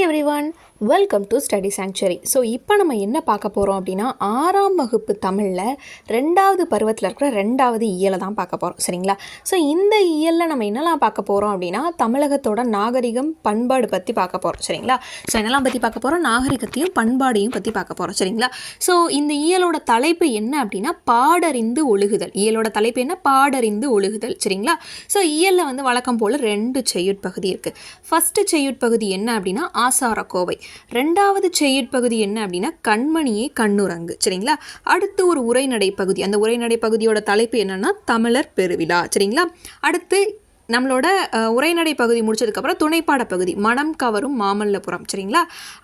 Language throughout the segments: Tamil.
Everyone, welcome to study sanctuary. So இப்போ நம்ம என்ன பார்க்க போகிறோம் அப்படின்னா, 6ஆம் வகுப்பு தமிழில் 2வது பருவத்தில் இருக்கிற 2வது இயலை தான் பார்க்க போகிறோம். சரிங்களா? ஸோ இந்த இயலில் நம்ம என்னெல்லாம் பார்க்க போகிறோம் அப்படின்னா, தமிழகத்தோட நாகரிகம் பண்பாடு பற்றி பார்க்க போகிறோம். சரிங்களா? ஸோ என்னெல்லாம் பற்றி பார்க்க போகிறோம்? நாகரிகத்தையும் பண்பாடையும் பற்றி பார்க்க போகிறோம். சரிங்களா? ஸோ இந்த இயலோட தலைப்பு என்ன அப்படின்னா, பாடறிந்து ஒழுகுதல். இயலோட தலைப்பு என்ன? பாடறிந்து ஒழுகுதல். சரிங்களா? ஸோ இயலில் வந்து வழக்கம் போல் 2 செய்யுட்பகுதி இருக்குது. ஃபஸ்ட்டு செய்யுட்பகுதி என்ன அப்படின்னா ஆசாரக்கோவை. 2வது செய்யுட்பகுதி என்ன அப்படின்னா கண்மணியே கண்ணுரங்கு. சரிங்களா? அடுத்து ஒரு உரைநடை பகுதி. அந்த உரைநடை பகுதியோட தலைப்பு என்னன்னா தமிழர் பெருவிழா. சரிங்களா? அடுத்து நம்மளோட உரைநடை பகுதி முடிச்சதுக்கப்புறம் துணைப்பாட பகுதி மனம் கவரும் மாமல்லபுரம். சரிங்களா?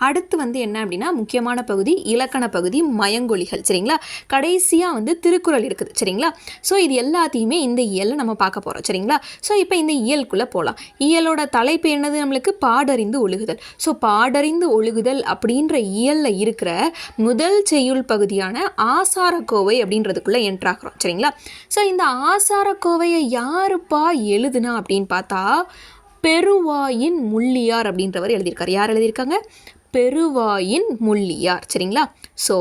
அடுத்து வந்து என்ன அப்படின்னா முக்கியமான பகுதி இலக்கண பகுதி மயங்கொலிகள். சரிங்களா? கடைசியாக வந்து திருக்குறள் இருக்குது. சரிங்களா? ஸோ இது எல்லாத்தையுமே இந்த இயலில் நம்ம பார்க்க போகிறோம். சரிங்களா? ஸோ இப்போ இந்த இயலுக்குள்ளே போகலாம். இயலோட தலைப்பு என்னது? நம்மளுக்கு பாடறிந்து ஒழுகுதல். ஸோ பாடறிந்து ஒழுகுதல் அப்படின்ற இயலில் இருக்கிற முதல் செய்யுள் பகுதியான ஆசாரக்கோவை அப்படின்றதுக்குள்ளே என்ட்ராகிறோம். சரிங்களா? ஸோ இந்த ஆசாரக்கோவையை யாருப்பா எழுதுனா அப்படின்னு பார்த்தா பெருவாயின் முள்ளியார் அப்படின்றவர் எழுதியிருக்காரு. யார் எழுதியிருக்காங்க? பெருவாயின் முள்ளியார். சரிங்களா? ஸோ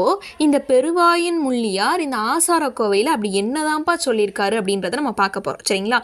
இந்த பெருவாயின் முள்ளியார் இந்த ஆசாரக்கோவையில் அப்படி என்னதான்ப்பா சொல்லியிருக்காரு அப்படின்றத நம்ம பார்க்க போகிறோம். சரிங்களா?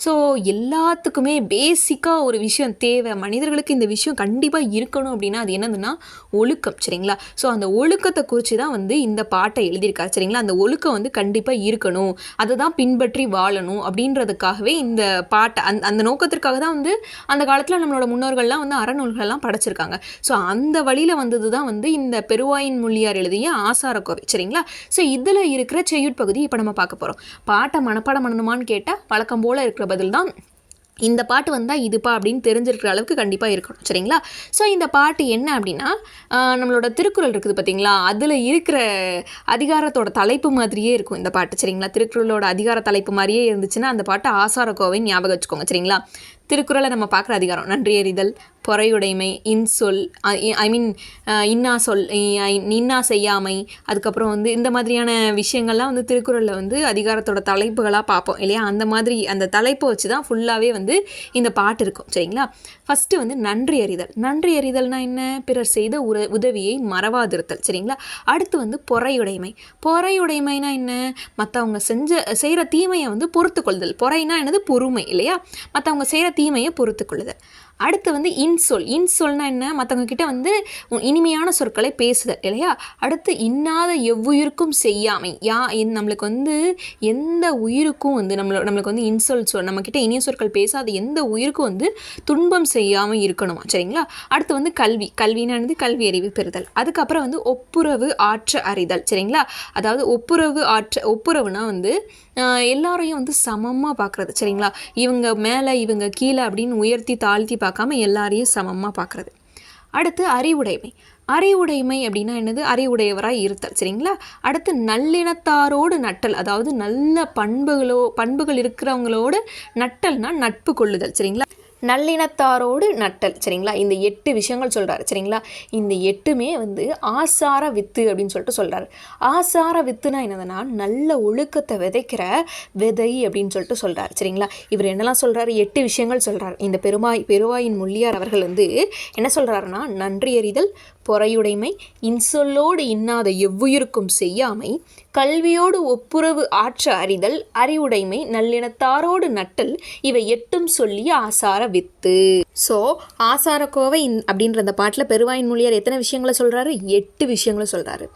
ஸோ எல்லாத்துக்குமே பேசிக்காக ஒரு விஷயம் தேவை. மனிதர்களுக்கு இந்த விஷயம் கண்டிப்பாக இருக்கணும் அப்படின்னா அது என்னதுன்னா ஒழுக்கம். சரிங்களா? ஸோ அந்த ஒழுக்கத்தை குறித்து தான் வந்து இந்த பாட்டை எழுதியிருக்காரு. சரிங்களா? அந்த ஒழுக்கம் வந்து கண்டிப்பாக இருக்கணும், அதை தான் பின்பற்றி வாழணும் அப்படின்றதுக்காகவே இந்த பாட்டை அந்த நோக்கத்திற்காக தான் வந்து அந்த காலத்தில் நம்மளோட முன்னோர்கள்லாம் வந்து அறநூல்கள்லாம் படைச்சிருக்காங்க. ஸோ அந்த வழியில் வந்தது தான் வந்து இந்த பெருவாயின் முள்ளியார் எழுதிய ஆசாரக்கோவை. சரிங்களா? ஸோ இதில் இருக்கிற செய்யுட்பகுதி இப்போ நம்ம பார்க்க போகிறோம். பாட்டை மனப்பாடம் பண்ணணுமான்னு கேட்டால் வழக்கம் போல் இருக்கிற பதில் தான் இந்த பாட்டு வந்தால் இதுப்பா அப்படின்னு தெரிஞ்சிருக்கிற அளவுக்கு கண்டிப்பாக இருக்கணும். சரிங்களா? ஸோ இந்த பாட்டு என்ன அப்படின்னா நம்மளோட திருக்குறள் இருக்குது பார்த்தீங்களா, அதில் இருக்கிற அதிகாரத்தோட தலைப்பு மாதிரியே இருக்கும் இந்த பாட்டு. சரிங்களா? திருக்குறளோட அதிகார தலைப்பு மாதிரியே இருந்துச்சுன்னா அந்த பாட்டு ஆசாரக்கோவை ஞாபகம் வச்சுக்கோங்க. சரிங்களா? திருக்குறளை நம்ம பார்க்குற அதிகாரம் நன்றியறிதல், பொறையுடைமை, இன்சொல், இன்னா சொல், இன்னா செய்யாமை, அதுக்கப்புறம் வந்து இந்த மாதிரியான விஷயங்கள்லாம் வந்து திருக்குறளில் வந்து அதிகாரத்தோட தலைப்புகளாக பார்ப்போம் இல்லையா? அந்த மாதிரி அந்த தலைப்பை வச்சு தான் ஃபுல்லாகவே வந்து இந்த பாட்டு இருக்கும். சரிங்களா? ஃபஸ்ட்டு வந்து நன்றி அறிதல். நன்றி அறிதல்னால் என்ன? பிறர் செய்த உதவியை மறவாதிருத்தல். சரிங்களா? அடுத்து வந்து பொறையுடைமை. பொறையுடைமைனா என்ன? மற்றவங்க செய்கிற தீமையை வந்து பொறுத்து கொள்ளுதல். பொறைனா என்னது? பொறுமை இல்லையா? மற்றவங்க செய்கிற தீமையை பொறுத்து கொள்ளுதல். அடுத்து வந்து இன்சொல். இன்சொல்னா என்ன? மற்றவங்க கிட்ட வந்து இனிமையான சொற்களை பேசுதல் இல்லையா? அடுத்து இன்னாத எவ்வுயிருக்கும் செய்யாமை. நம்மளுக்கு வந்து எந்த உயிருக்கும் வந்து நம்மளுக்கு வந்து இன்சொல் நம்மக்கிட்ட இனிய சொற்கள் பேசாத எந்த உயிருக்கும் வந்து துன்பம் செய்யாமல் இருக்கணுமா. சரிங்களா? அடுத்து வந்து கல்வி. கல்வினா வந்து கல்வி அறிவு பெறுதல். அதுக்கப்புறம் வந்து ஒப்புரவு ஆற்ற அறிதல். சரிங்களா? அதாவது ஒப்புரவுனா வந்து எல்லாரையும் வந்து சமமாக பார்க்குறது. சரிங்களா? இவங்க மேலே இவங்க கீழே அப்படின்னு உயர்த்தி தாழ்த்தி பார்க்காம எல்லாரையும் சமமாக பார்க்குறது. அடுத்து அறிவுடைமை. அறிவுடைமை அப்படின்னா என்னது? அறிவுடையவராக இருத்தல். சரிங்களா? அடுத்து நல்லினத்தாரோடு நட்டல். அதாவது நல்ல பண்புகள் இருக்கிறவங்களோடு நட்டல்னா நட்பு கொள்ளுதல். சரிங்களா? நல்லினத்தாரோடு நட்டல். சரிங்களா? இந்த 8 விஷயங்கள் சொல்கிறாரு. சரிங்களா? இந்த 8மே வந்து ஆசார வித்து அப்படின்னு சொல்லிட்டு சொல்கிறாரு. ஆசார வித்துனா என்னதுன்னா நல்ல ஒழுக்கத்தை விதைக்கிற விதை அப்படின்னு சொல்லிட்டு சொல்கிறார். சரிங்களா? இவர் என்னெல்லாம் சொல்கிறாரு? 8 விஷயங்கள் சொல்கிறார். இந்த பெருவாயின் முள்ளியார் அவர்கள் வந்து என்ன சொல்கிறாருன்னா நன்றி அறிதல், பொறையுடைமை, இன்சொல்லோடு இன்னாத எவ்வுயிருக்கும் செய்யாமை, கல்வியோடு ஒப்புரவு ஆற்ற அறிதல், அறிவுடைமை, நல்லினத்தாரோடு நட்டல், இவை 8ம் சொல்லி ஆசார வித்து. ஸோ ஆசாரக்கோவை அப்படின்ற அந்த பாட்டில் பெருவாயின் முள்ளியார் எத்தனை விஷயங்களை சொல்கிறாரு? 8 விஷயங்களை சொல்கிறாரு.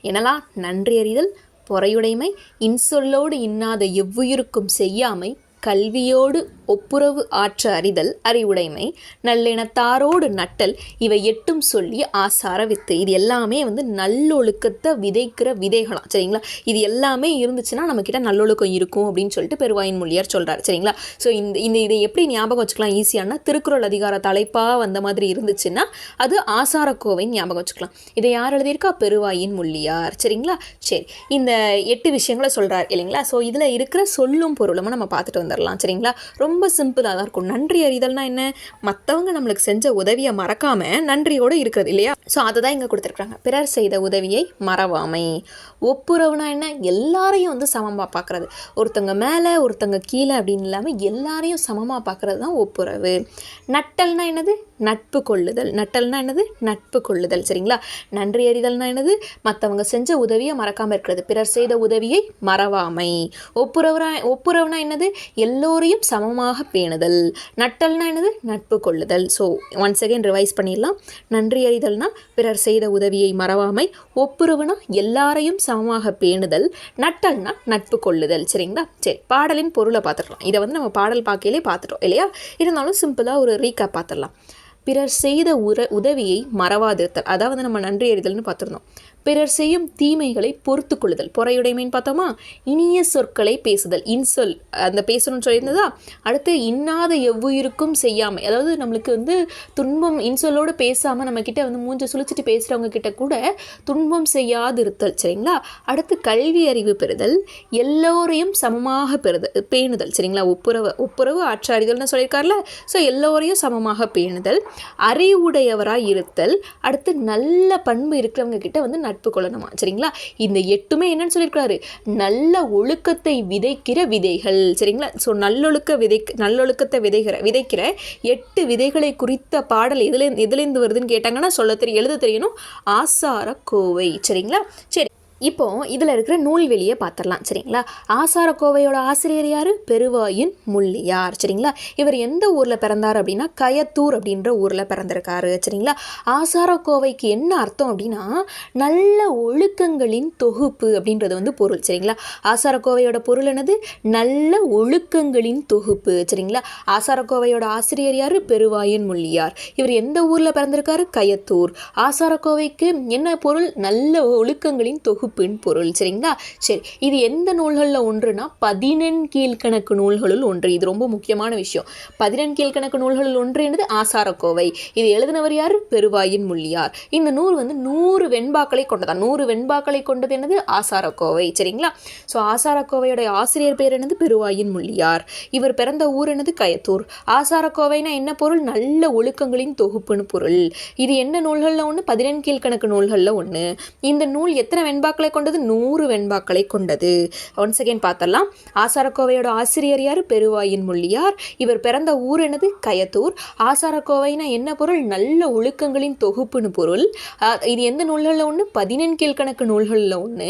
என்னெல்லாம்? நன்றி அறிதல், பொறையுடைமை, இன்சொல்லோடு இன்னாத எவ்வுயிருக்கும் செய்யாமை, கல்வியோடு ஒப்புரவு ஆற்ற அறிதல், அறிவுடைமை, நல்லினத்தாரோடு நட்டல், இவை 8ம் சொல்லி ஆசார வித்து. இது எல்லாமே வந்து நல்லொழுக்கத்தை விதைக்கிற விதைகளாம். சரிங்களா? இது எல்லாமே இருந்துச்சுன்னா நம்மக்கிட்ட நல்லொழுக்கம் இருக்கும் அப்படின்னு சொல்லிட்டு பெருவாயின் முள்ளியார் சொல்கிறார். சரிங்களா? ஸோ இதை எப்படி ஞாபகம் வச்சுக்கலாம் ஈஸியானா, திருக்குறள் அதிகார தலைப்பாக வந்த மாதிரி இருந்துச்சுன்னா அது ஆசாரக்கோவைன்னு ஞாபகம் வச்சுக்கலாம். இதை யார் எழுதியிருக்கா? பெருவாயின் முள்ளியார். சரிங்களா? சரி, இந்த 8 விஷயங்களை சொல்கிறார் இல்லைங்களா? ஸோ இதில் இருக்கிற சொல்லும் பொருளும் நம்ம பார்த்துட்டு வந்துடலாம். சரிங்களா? ரொம்ப சிம்பிளாக தான் இருக்கும். நன்றி அறிதல்னா என்ன? மற்றவங்க நம்மளுக்கு செஞ்ச உதவியை மறக்காமல் நன்றியோடு இருக்கிறது இல்லையா? ஸோ அதை தான் இங்கே கொடுத்துருக்குறாங்க. பிறர் செய்த உதவியை மறவாமை. ஒப்புரவுனா என்ன? எல்லாரையும் வந்து சமமாக பார்க்குறது. ஒருத்தங்க மேலே ஒருத்தங்க கீழே அப்படின்னு இல்லாமல் எல்லாரையும் சமமாக பார்க்குறது தான் ஒப்புரவு. நட்டல்னா என்னது? நட்பு கொள்ளுதல். நட்டல்னா என்னது? நட்பு கொள்ளுதல். சரிங்களா? நன்றி அறிதல்னா என்னது? மற்றவங்க செஞ்ச உதவியை மறக்காமல் இருக்கிறது, பிறர் செய்த உதவியை மறவாமை. ஒப்புரவுனா என்னது? எல்லோரையும் சமமாக பேணுதல். நட்டல்னா என்னது? நட்பு கொள்ளுதல். ஸோ ஒன்ஸ் அகைன் ரிவைஸ் பண்ணிடலாம். நன்றி அறிதல்னா பிறர் செய்த உதவியை மறவாமை, ஒப்புரவுனா எல்லாரையும் சமமாக பேணுதல், நட்டல்னா நட்பு கொள்ளுதல். சரிங்களா? சரி, பாடலின் பொருளை பார்த்துக்கலாம். இதை வந்து நம்ம பாடல் பார்க்கையிலே பார்த்துட்டோம் இல்லையா? இருந்தாலும் சிம்பிளாக ஒரு ரீகேப் பார்த்துடலாம். பிறர் செய்த உதவியை மறவாதிருத்தல், அதாவது நம்ம நன்றி அறிதல்னு பார்த்துருந்தோம். பிறர் செய்யும் தீமைகளை பொறுத்து கொள்ளுதல், பொறையுடைமைன்னு பார்த்தோமா? இனிய சொற்களை பேசுதல், இன்சொல் அந்த பேசணும்னு சொல்லியிருந்ததா? அடுத்து இன்னாத எவ்வுயிருக்கும் செய்யாமை, அதாவது நம்மளுக்கு வந்து துன்பம் இன்சொல்லோடு பேசாமல் நம்மக்கிட்ட வந்து மூஞ்ச சுழிச்சிட்டு பேசுகிறவங்க கிட்ட கூட துன்பம் செய்யாதிருத்தல். சரிங்களா? அடுத்து கல்வி அறிவு பெறுதல், எல்லோரையும் சமமாக பேணுதல். சரிங்களா? ஒப்புரவு ஆற்றாரிதல்னு சொல்லியிருக்காருல. ஸோ எல்லோரையும் சமமாக பேணுதல், அறிவுடையவராய் இருத்தல், அடுத்து நல்ல பண்பு இருக்கிறவங்க கிட்ட வந்து நட்பு கொள்ளணுமா. சரிங்களா? இந்த 8மே என்னன்னு சொல்லியிருக்காரு? நல்ல ஒழுக்கத்தை விதைக்கிற விதைகள். சரிங்களா? ஸோ நல்லொழுக்கத்தை விதைக்கிற 8 விதைகளை குறித்த பாடல் எதுலேருந்து வருதுன்னு கேட்டாங்கன்னா எழுத தெரியணும். ஆசார கோவை. சரிங்களா? சரி, இப்போ இதில் இருக்கிற நூல்வெளியை பார்த்துடலாம். சரிங்களா? ஆசாரக்கோவையோட ஆசிரியர் யார்? பெருவாயின் முள்ளியார். சரிங்களா? இவர் எந்த ஊரில் பிறந்தார் அப்படின்னா கயத்தூர் அப்படின்ற ஊரில் பிறந்திருக்காரு. சரிங்களா? ஆசாரக்கோவைக்கு என்ன அர்த்தம் அப்படின்னா நல்ல ஒழுக்கங்களின் தொகுப்பு அப்படின்றது வந்து பொருள். சரிங்களா? ஆசாரக்கோவையோட பொருள் என்னது? நல்ல ஒழுக்கங்களின் தொகுப்பு. சரிங்களா? ஆசாரக்கோவையோட ஆசிரியர் யார்? பெருவாயின் முள்ளியார். இவர் எந்த ஊரில் பிறந்திருக்காரு? கயத்தூர். ஆசாரக்கோவைக்கு என்ன பொருள்? நல்ல ஒழுக்கங்களின் தொகுப்பு பொருள். சரிங்களா? சரி, இது எந்த நூல்களில் ஒன்றுனா 14 கீழ்கணக்கு நூல்களுள் ஒன்று. இது ரொம்ப முக்கியமான விஷயம். 14 கீழ்கணக்கு நூல்களில் ஒன்று என்னது? ஆசாரக்கோவை. இது எழுதினவர் யார்? பெருவாயின் முள்ளியார். இந்த நூல் வந்து 100 வெண்பாக்களை கொண்டதான். 100 வெண்பாக்களை கொண்டது என்னது? ஆசாரக்கோவை. சரிங்களா? ஸோ ஆசாரக்கோவையோட ஆசிரியர் பேர் என்னது? பெருவாயின் முள்ளியார். இவர் பிறந்த ஊர் என்னது? கயத்தூர். ஆசாரக்கோவைனா என்ன பொருள்? நல்ல ஒழுக்கங்களின் தொகுப்புன்னு பொருள். இது என்ன நூல்களில் ஒன்று? 14 கீழ்கணக்கு நூல்களில் ஒன்று. இந்த நூல் எத்தனை வெண்பாக்களை கொண்டது? 100 வெண்பாக்களை கொண்டது. ஒன்ஸ் அகைன் பார்த்தலாம். ஆசாரக்கோவையோட ஆசிரியர் யார்? பெருவாயின் முள்ளியார். இவர் பிறந்த ஊர் என்னது? கயத்தூர். ஆசாரக்கோவைனா என்ன பொருள்? நல்ல ஒழுக்கங்களின் தொகுப்புன்னு பொருள். இது எந்த நூல்களில் ஒன்று? 14 கீழ்கணக்கு நூல்களில் ஒன்று.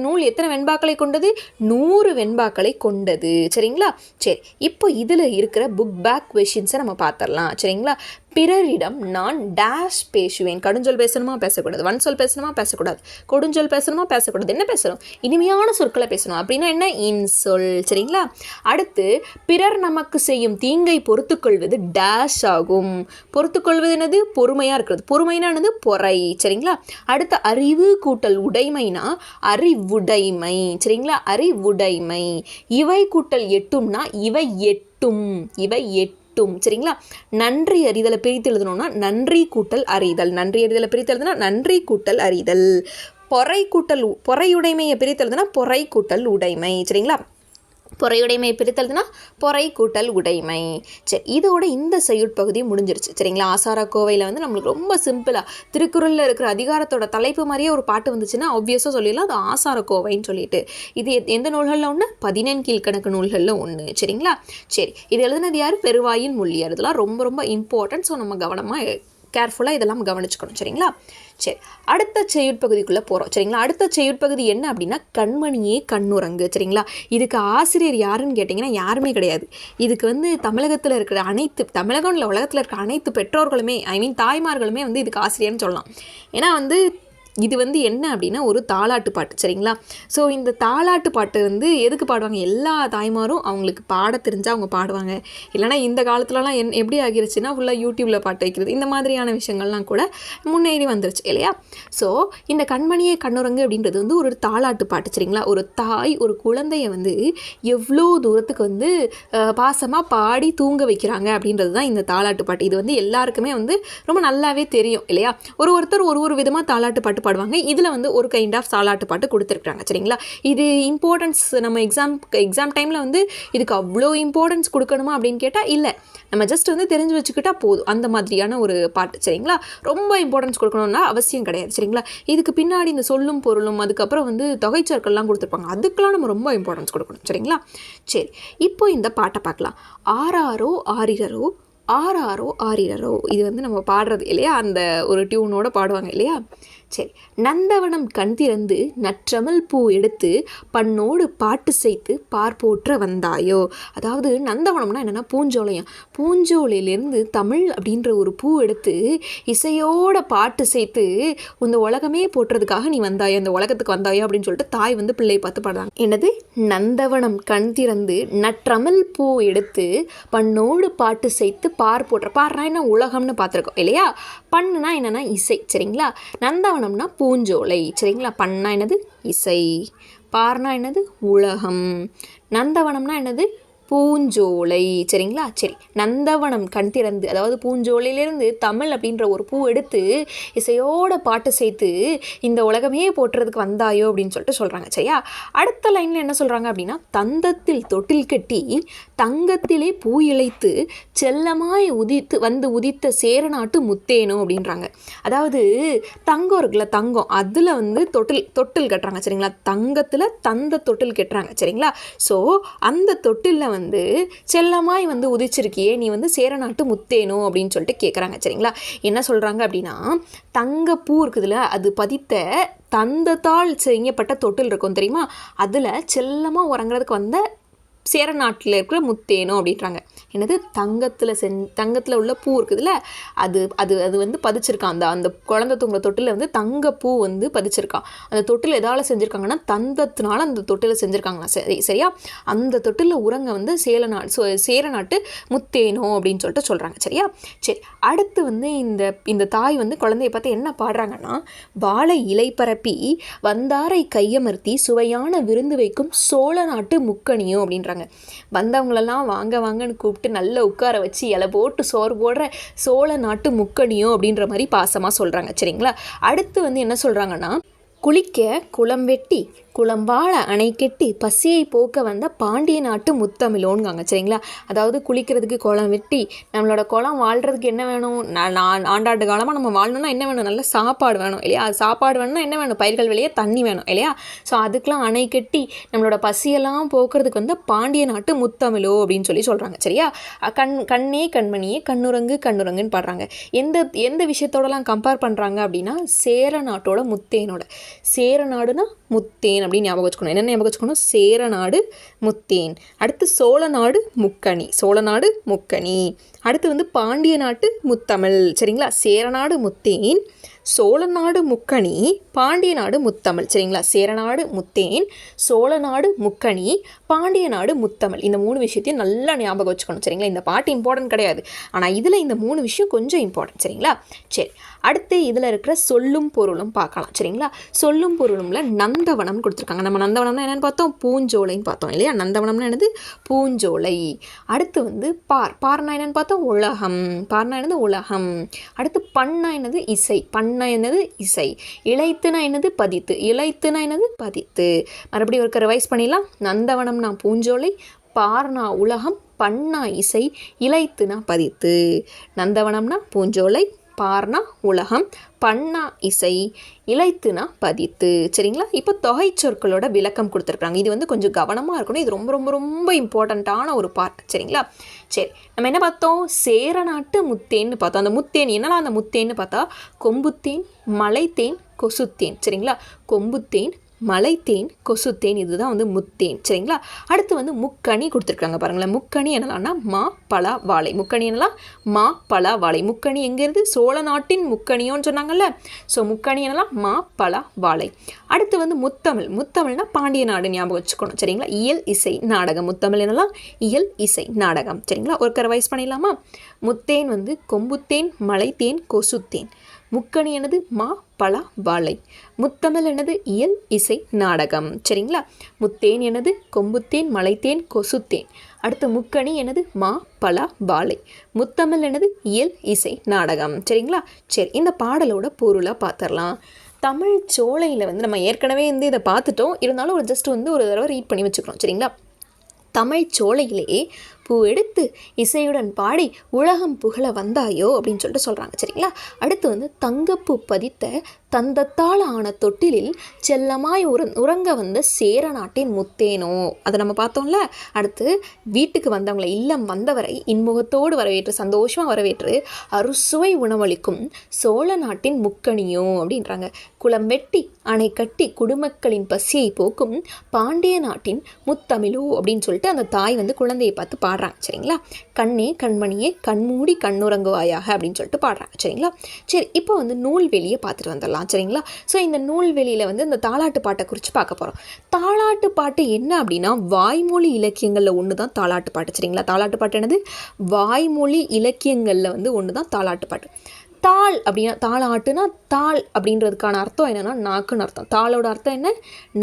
நூல் எத்தனை வெண்பாக்களை கொண்டது? 100 வெண்பாக்களை கொண்டது. சரிங்களா? சரி, இப்போ இதில் இருக்கிற புக் பேக் கொஷின்ஸை நம்ம பார்த்துடலாம். சரிங்களா? பிறரிடம் நான் டேஷ் பேசுவேன். கடுஞ்சொல் பேசணுமா? பேசக்கூடாது. வன்சொல் பேசணுமா? பேசக்கூடாது. கொடுஞ்சொல் பேசணுமா? பேசக்கூடாது. என்ன பேசணும்? இனிமையான சொற்களை பேசணும். அப்படின்னா என்ன? இன்சொல். சரிங்களா? அடுத்து பிறர் நமக்கு செய்யும் தீங்கை பொறுத்துக்கொள்வது டேஷ் ஆகும். பொறுத்துக்கொள்வது என்னது? பொறுமையாக இருக்கிறது. பொறுமைனா என்னது? பொறை. சரிங்களா? அடுத்து அறிவு கூட்டல் உடைமைனா அறிவுடைமை. சரிங்களா? அறிவுடைமை. இவை கூட்டல் எட்டும்னா இவை எட்டும். சரிங்களா? நன்றி அறிதலை பிரித்து எழுதணும்னா நன்றி கூட்டல் அறிதல். நன்றி அறிதலை பிரித்து எழுதுனா நன்றி கூட்டல் அறிதல். பொறையுடைமையை பிரித்து எழுதுனா பொறை கூட்டல் உடைமை. சரிங்களா? பொறையுடைமை பிரித்தல்னா பொறை கூட்டல் உடைமை. சரி, இதோட இந்த செய்யுட்பகுதி முடிஞ்சிருச்சு. சரிங்களா? ஆசாரக்கோவையில் வந்து நம்மளுக்கு ரொம்ப சிம்பிளாக திருக்குறளில் இருக்கிற அதிகாரத்தோட தலைப்பு மாதிரியே ஒரு பாட்டு வந்துச்சுன்னா ஆப்வியஸாக சொல்லிடலாம் அது ஆசாரக்கோவைன்னு சொல்லிட்டு. இது எந்த நூல்களில் ஒன்று? 14 கீழ்கணக்கு நூல்களில் ஒன்று. சரிங்களா? சரி, இது எழுதுனது யார்? பெருவாயின் முள்ளியார். இதெல்லாம் ரொம்ப ரொம்ப இம்பார்ட்டன்ட். ஸோ நம்ம கவனமாக கேர்ஃபுல்லாக இதெல்லாம் கவனிச்சுக்கணும். சரிங்களா? சரி, அடுத்த செய்யுட்பகுதிக்குள்ளே போகிறோம். சரிங்களா? அடுத்த செய்யுட்பகுதி என்ன அப்படின்னா கண்மணியே கண்ணுறங்கு. சரிங்களா? இதுக்கு ஆசிரியர் யாருன்னு கேட்டிங்கன்னா யாருமே கிடையாது. இதுக்கு வந்து தமிழகத்தில் இருக்கிற தமிழகம் இல்லை உலகத்தில் இருக்கிற அனைத்து பெற்றோர்களுமே தாய்மார்களுமே வந்து இதுக்கு ஆசிரியர்னு சொல்லலாம். ஏன்னா வந்து இது வந்து என்ன அப்படின்னா ஒரு தாலாட்டு பாட்டு. சரிங்களா? ஸோ இந்த தாலாட்டு பாட்டு வந்து எதுக்கு பாடுவாங்க? எல்லா தாய்மாரும் அவங்களுக்கு பாட தெரிஞ்சால் அவங்க பாடுவாங்க. இல்லைனா இந்த காலத்துலலாம் எப்படி ஆகிருச்சுன்னா ஃபுல்லாக யூடியூப்பில் பாட்டு வைக்கிறது இந்த மாதிரியான விஷயங்கள்லாம் கூட முன்னேறி வந்துருச்சு இல்லையா? ஸோ இந்த கண்மணியே கண்ணுறங்கு அப்படின்றது வந்து ஒரு தாலாட்டு பாட்டு. சரிங்களா? ஒரு தாய் ஒரு குழந்தைய வந்து எவ்வளோ தூரத்துக்கு வந்து பாசமாக பாடி தூங்க வைக்கிறாங்க அப்படின்றது தான் இந்த தாலாட்டு பாட்டு. இது வந்து எல்லாருக்குமே வந்து ரொம்ப நல்லாவே தெரியும் இல்லையா? ஒருத்தர் ஒரு விதமாக தாலாட்டு பாட்டு பாடுவாங்க. இதில் வந்து ஒரு கைண்ட் ஆஃப் தாலாட்டு பாட்டு கொடுத்துருக்காங்க. சரிங்களா? இது இம்பார்ட்டன்ஸ் நம்ம எக்ஸாம் டைமில் வந்து இதுக்கு அவ்வளோ இம்பார்ட்டன்ஸ் கொடுக்கணுமா அப்படின்னு கேட்டால் இல்லை. நம்ம ஜஸ்ட் வந்து தெரிஞ்சு வச்சுக்கிட்டா போதும். அந்த மாதிரியான ஒரு பாட்டு. சரிங்களா? ரொம்ப இம்பார்ட்டன்ஸ் கொடுக்கணும்னா அவசியம் கிடையாது. சரிங்களா? இதுக்கு பின்னாடி இந்த சொல்லும் பொருளும் அதுக்கப்புறம் வந்து தொகைச்சொற்கள்லாம் கொடுத்துருப்பாங்க. அதுக்கெல்லாம் நம்ம ரொம்ப இம்பார்ட்டன்ஸ் கொடுக்கணும். சரிங்களா? சரி, இப்போ இந்த பாட்டை பார்க்கலாம். ஆராரோ ஆரிரரோ ஆராரோ ஆரிரரோ இது வந்து நம்ம பாடுறது இல்லையா, அந்த ஒரு டியூனோட பாடுவாங்க இல்லையா. சரி, நந்தவனம் கண் திறந்து நற்றமிழ் பூ எடுத்து பண்ணோடு பாட்டு செய்து பார்ப்போற்ற வந்தாயோ. அதாவது நந்தவனம்னா என்னென்னா பூஞ்சோலையம். பூஞ்சோலையிலேருந்து தமிழ் அப்படின்ற ஒரு பூ எடுத்து இசையோட பாட்டு சேர்த்து இந்த உலகமே போட்டுறதுக்காக நீ வந்தாயோ, இந்த உலகத்துக்கு வந்தாயோ அப்படின்னு சொல்லிட்டு தாய் வந்து பிள்ளையை பார்த்து பாடுறாங்க. என்னது, நந்தவனம் கண் திறந்து நற்றமிழ் பூ எடுத்து பண்ணோடு பாட்டு செய்து பார்ப்போற்ற. பாடுறா என்ன உலகம்னு பார்த்துருக்கோம் இல்லையா. பண்ணுனா என்னென்னா இசை. சரிங்களா. நந்தவனம்னா பூஞ்சோலை. சரிங்களா. பண்ணா என்னது இசை, பார்னா என்னது உலகம், நந்தவனம்னா என்னது பூஞ்சோலை. சரிங்களா. சரி, நந்தவனம் கண் திறந்து, அதாவது பூஞ்சோலையிலேருந்து தமிழ் அப்படின்ற ஒரு பூ எடுத்து இசையோட பாட்டு சேர்த்து இந்த உலகமே போட்டுறதுக்கு வந்தாயோ அப்படின்னு சொல்லிட்டு சொல்கிறாங்க. சரியா. அடுத்த லைனில் என்ன சொல்கிறாங்க அப்படின்னா, தந்தத்தில் தொட்டில் கட்டி தங்கத்திலே பூ இழைத்து செல்லமாய் உதித்த சேரநாட்டு முத்தேனோ அப்படின்றாங்க. அதாவது தங்கம் இருக்குல்ல, தங்கம் அதில் வந்து தொட்டில் கட்டுறாங்க. சரிங்களா. தங்கத்தில் தந்த தொட்டில் கட்டுறாங்க. சரிங்களா. ஸோ அந்த தொட்டிலில் வந்து செல்லமாய் வந்து உதிச்சிருக்கியே நீ வந்து சேரநாட்டு முத்தேனோ அப்படின்னு சொல்லிட்டு கேட்குறாங்க. சரிங்களா. என்ன சொல்கிறாங்க அப்படின்னா, தங்கப்பூ இருக்குதுல்ல, அது பதித்த தந்தத்தால் செய்யப்பட்ட தொட்டில் இருக்கும் தெரியுமா, அதில் செல்லமாக உறங்குறதுக்கு வந்த சேரநாட்டில் இருக்கிற முத்தேனோ அப்படின்றாங்க. என்னது, தங்கத்தில் உள்ள பூ இருக்குதுல்ல, அது அது அது வந்து பதிச்சிருக்கான். அந்த குழந்தை தூங்குற தொட்டில் வந்து தங்கப்பூ வந்து பதிச்சிருக்கான். அந்த தொட்டில் எதால் செஞ்சுருக்காங்கன்னா தந்தத்தினால அந்த தொட்டில் செஞ்சுருக்காங்களா. சரியா. அந்த தொட்டிலில் உறங்க வந்து சேரநாட்டு முத்தேனோ அப்படின்னு சொல்லிட்டு சொல்கிறாங்க. சரியா. சரி, அடுத்து வந்து இந்த தாய் வந்து குழந்தைய பார்த்து என்ன பாடுறாங்கன்னா, வாழை இலை பரப்பி வந்தாரை கையமர்த்தி சுவையான விருந்து வைக்கும் சோழ நாட்டு முக்கணியோ அப்படின்றாங்க. வந்தவங்களெல்லாம் வாங்க வாங்கன்னு கூப்பிட்டு நல்லா உட்கார வச்சு இலை போட்டு சோறு போடுற சோழ நாட்டு முக்கணியோ அப்படின்ற மாதிரி பாசமாக சொல்கிறாங்க. சரிங்களா. அடுத்து வந்து என்ன சொல்கிறாங்கன்னா, குளிக்க குளம் வெட்டி குளம் வாழ அணை கெட்டி பசியை போக்க வந்த பாண்டிய நாட்டு முத்தமிழோன்னுங்க. சரிங்களா. அதாவது குளிக்கிறதுக்கு குளம் வெட்டி நம்மளோட குளம் வாழ்கிறதுக்கு என்ன வேணும், ஆண்டாண்டு காலமாக நம்ம வாழணும்னா என்ன வேணும், நல்ல சாப்பாடு வேணும் இல்லையா. அது சாப்பாடு வேணும்னா என்ன வேணும், பயிர்கள் வெளியே தண்ணி வேணும் இல்லையா. ஸோ அதுக்கெலாம் அணை கட்டி நம்மளோட பசியெல்லாம் போக்குறதுக்கு வந்து பாண்டிய நாட்டு முத்தமிழோ அப்படின்னு சொல்கிறாங்க. சரியா. கண்ணே கண்மணியே கண்ணுரங்குன்னு பாடுறாங்க. எந்த விஷயத்தோடலாம் கம்பேர் பண்ணுறாங்க அப்படின்னா, சேர நாட்டோட முத்தேனோட. சேரநாடுனா முத்தேன் அப்படின்னு ஞாபகம் வச்சுக்கணும். என்ன ஞாபகம் வச்சுக்கணும், சேரநாடு முத்தேன். அடுத்து சோழநாடு முக்கணி. அடுத்து வந்து பாண்டிய நாட்டு முத்தமிழ். சரிங்களா. சேரநாடு முத்தேன், சோழநாடு முக்கணி, பாண்டிய நாடு முத்தமிழ். சரிங்களா. சேரநாடு முத்தேன், சோழநாடு முக்கணி, பாண்டிய நாடு முத்தமிழ். இந்த 3 விஷயத்தையும் நல்லா ஞாபகம் வச்சுக்கணும். சரிங்களா. இந்த பாட்டு இம்பார்ட்டன்ட் கிடையாது, ஆனால் இதில் இந்த 3 விஷயம் கொஞ்சம் இம்பார்ட்டன்ட். சரிங்களா. சரி, அடுத்து இதில் இருக்கிற சொல்லும் பொருளும் பார்க்கலாம். சரிங்களா. சொல்லும் பொருளும்ல நந்தவனம் கொடுத்துருக்காங்க. நம்ம நந்தவனம்னா என்னென்னு பார்த்தோம், பூஞ்சோலைன்னு பார்த்தோம் இல்லையா. நந்தவனம்னா என்னது, பூஞ்சோலை. அடுத்து வந்து பார்னா என்னென்னு பார்த்தோம், உலகம். பார்னா என்னது, உலகம். அடுத்து பண்ணா என்னது, இசை. பண்ணா என்னது, இசை. இளைத்துனா என்னது, பதித்து. இளைத்துனா என்னது, பதித்து. மறுபடியும் ஒரு ரிவைஸ் பண்ணிடலாம். நந்தவனம்னா பூஞ்சோலை, பார்னா உலகம், பண்ணா இசை, இளைத்துனா பதித்து. நந்தவனம்னா பூஞ்சோலை, பார்னா உலகம், பண்ணா இசை, இளைத்துனா பதித்து. சரிங்களா. இப்போ தொகை சொற்களோட விளக்கம் கொடுத்துருக்காங்க. இது வந்து கொஞ்சம் கவனமாக இருக்கணும். இது ரொம்ப ரொம்ப ரொம்ப இம்பார்ட்டண்ட்டான ஒரு பார்ட். சரிங்களா. சரி, நம்ம என்ன பார்த்தோம், சேரநாட்டு முத்தேன்னு பார்த்தோம். அந்த முத்தேன் என்னலாம், அந்த முத்தேன்னு பார்த்தா கொம்புத்தேன், மலைத்தேன், கொசுத்தேன். சரிங்களா. கொம்புத்தேன், மலைத்தேன், கொசுத்தேன், இதுதான் வந்து முத்தேன். சரிங்களா. அடுத்து வந்து முக்கணி கொடுத்துருக்காங்க பாருங்களேன். முக்கணி என்னலாம்னா மா பலா வாழை. முக்கணி என்னலாம், மா பலா வாழை. முக்கணி எங்கேருந்து, சோழ நாட்டின் முக்கணியோன்னு சொன்னாங்கல்ல. ஸோ முக்கணி என்னலாம், மா பலா வாழை. அடுத்து வந்து முத்தமிழ்னா பாண்டிய நாடு ஞாபகம் வச்சுக்கணும். சரிங்களா. இயல் இசை நாடகம். முத்தமிழ் என்னலாம், இயல் இசை நாடகம். சரிங்களா. ஒரு ரிவைஸ் பண்ணிடலாமா. முத்தேன் வந்து கொம்புத்தேன், மலைத்தேன், கொசுத்தேன். முக்கணி என்னது, மா பலா வாழை. முத்தமிழ் என்னது, இயல் இசை நாடகம். சரிங்களா. முத்தேன் என்னது, கொம்புத்தேன், மலைத்தேன், கொசுத்தேன். அடுத்து முக்கணி என்னது, மா பலா வாழை. முத்தமிழ் என்னது, இயல் இசை நாடகம். சரிங்களா. சரி, இந்த பாடலோட பொருளை பார்த்துடலாம். தமிழ் சோலையில் வந்து நம்ம ஏற்கனவே வந்து இதை பார்த்துட்டோம், இருந்தாலும் ஒரு ஜஸ்ட் வந்து ஒரு தடவை ரீட் பண்ணி வச்சுக்கிறோம். சரிங்களா. தமிழ் சோலையிலே பூ எடுத்து இசையுடன் பாடி உலகம் புகழ வந்தாயோ அப்படின்னு சொல்லிட்டு சொல்கிறாங்க. சரிங்களா. அடுத்து வந்து தங்கப்பூ பதித்த தந்தத்தால் ஆன தொட்டிலில் செல்லமாய் உறங்க வந்த சேர நாட்டின் முத்தேனோ. அதை நம்ம பார்த்தோம்ல. அடுத்து வீட்டுக்கு வந்தவங்களை, இல்லம் வந்தவரை இன்முகத்தோடு வரவேற்று, சந்தோஷமாக வரவேற்று அறுசுவை உணவளிக்கும் சோழ நாட்டின் முக்கணியோ அப்படின்றாங்க. குளம் வெட்டி அணை கட்டி குடிமக்களின் பசியை போக்கும் பாண்டிய நாட்டின் முத்தமிழோ அப்படின்னு சொல்லிட்டு அந்த தாய் வந்து குழந்தையை பார்த்து பாடுறாங்க. சரிங்களா? கண்ணே கண்மணியே கண்மூடி கண்ணுறங்குவாயாக அப்படின்னு சொல்லிட்டு பாடுறாங்க. சரிங்களா? சரி, இப்போ வந்து நூல்வெளியை பார்த்துட்டு வந்துடலாம். சரிங்களா? ஸோ இந்த நூல்வெளியில் வந்து இந்த தாலாட்டு பாட்டை குறித்து பார்க்க போகிறோம். தாலாட்டு பாட்டு என்ன அப்படின்னா வாய்மொழி இலக்கியங்களில் ஒன்று தான் தாலாட்டு பாட்டு. சரிங்களா? தாலாட்டு பாட்டு என்னது? வாய்மொழி இலக்கியங்களில் வந்து ஒன்று தான் தாலாட்டு பாட்டு. தாள் அப்படின்னா, தாளாட்டுனா தாள் அப்படின்றதுக்கான அர்த்தம் என்னென்னா நாக்குன்னு அர்த்தம். தாளோட அர்த்தம் என்ன?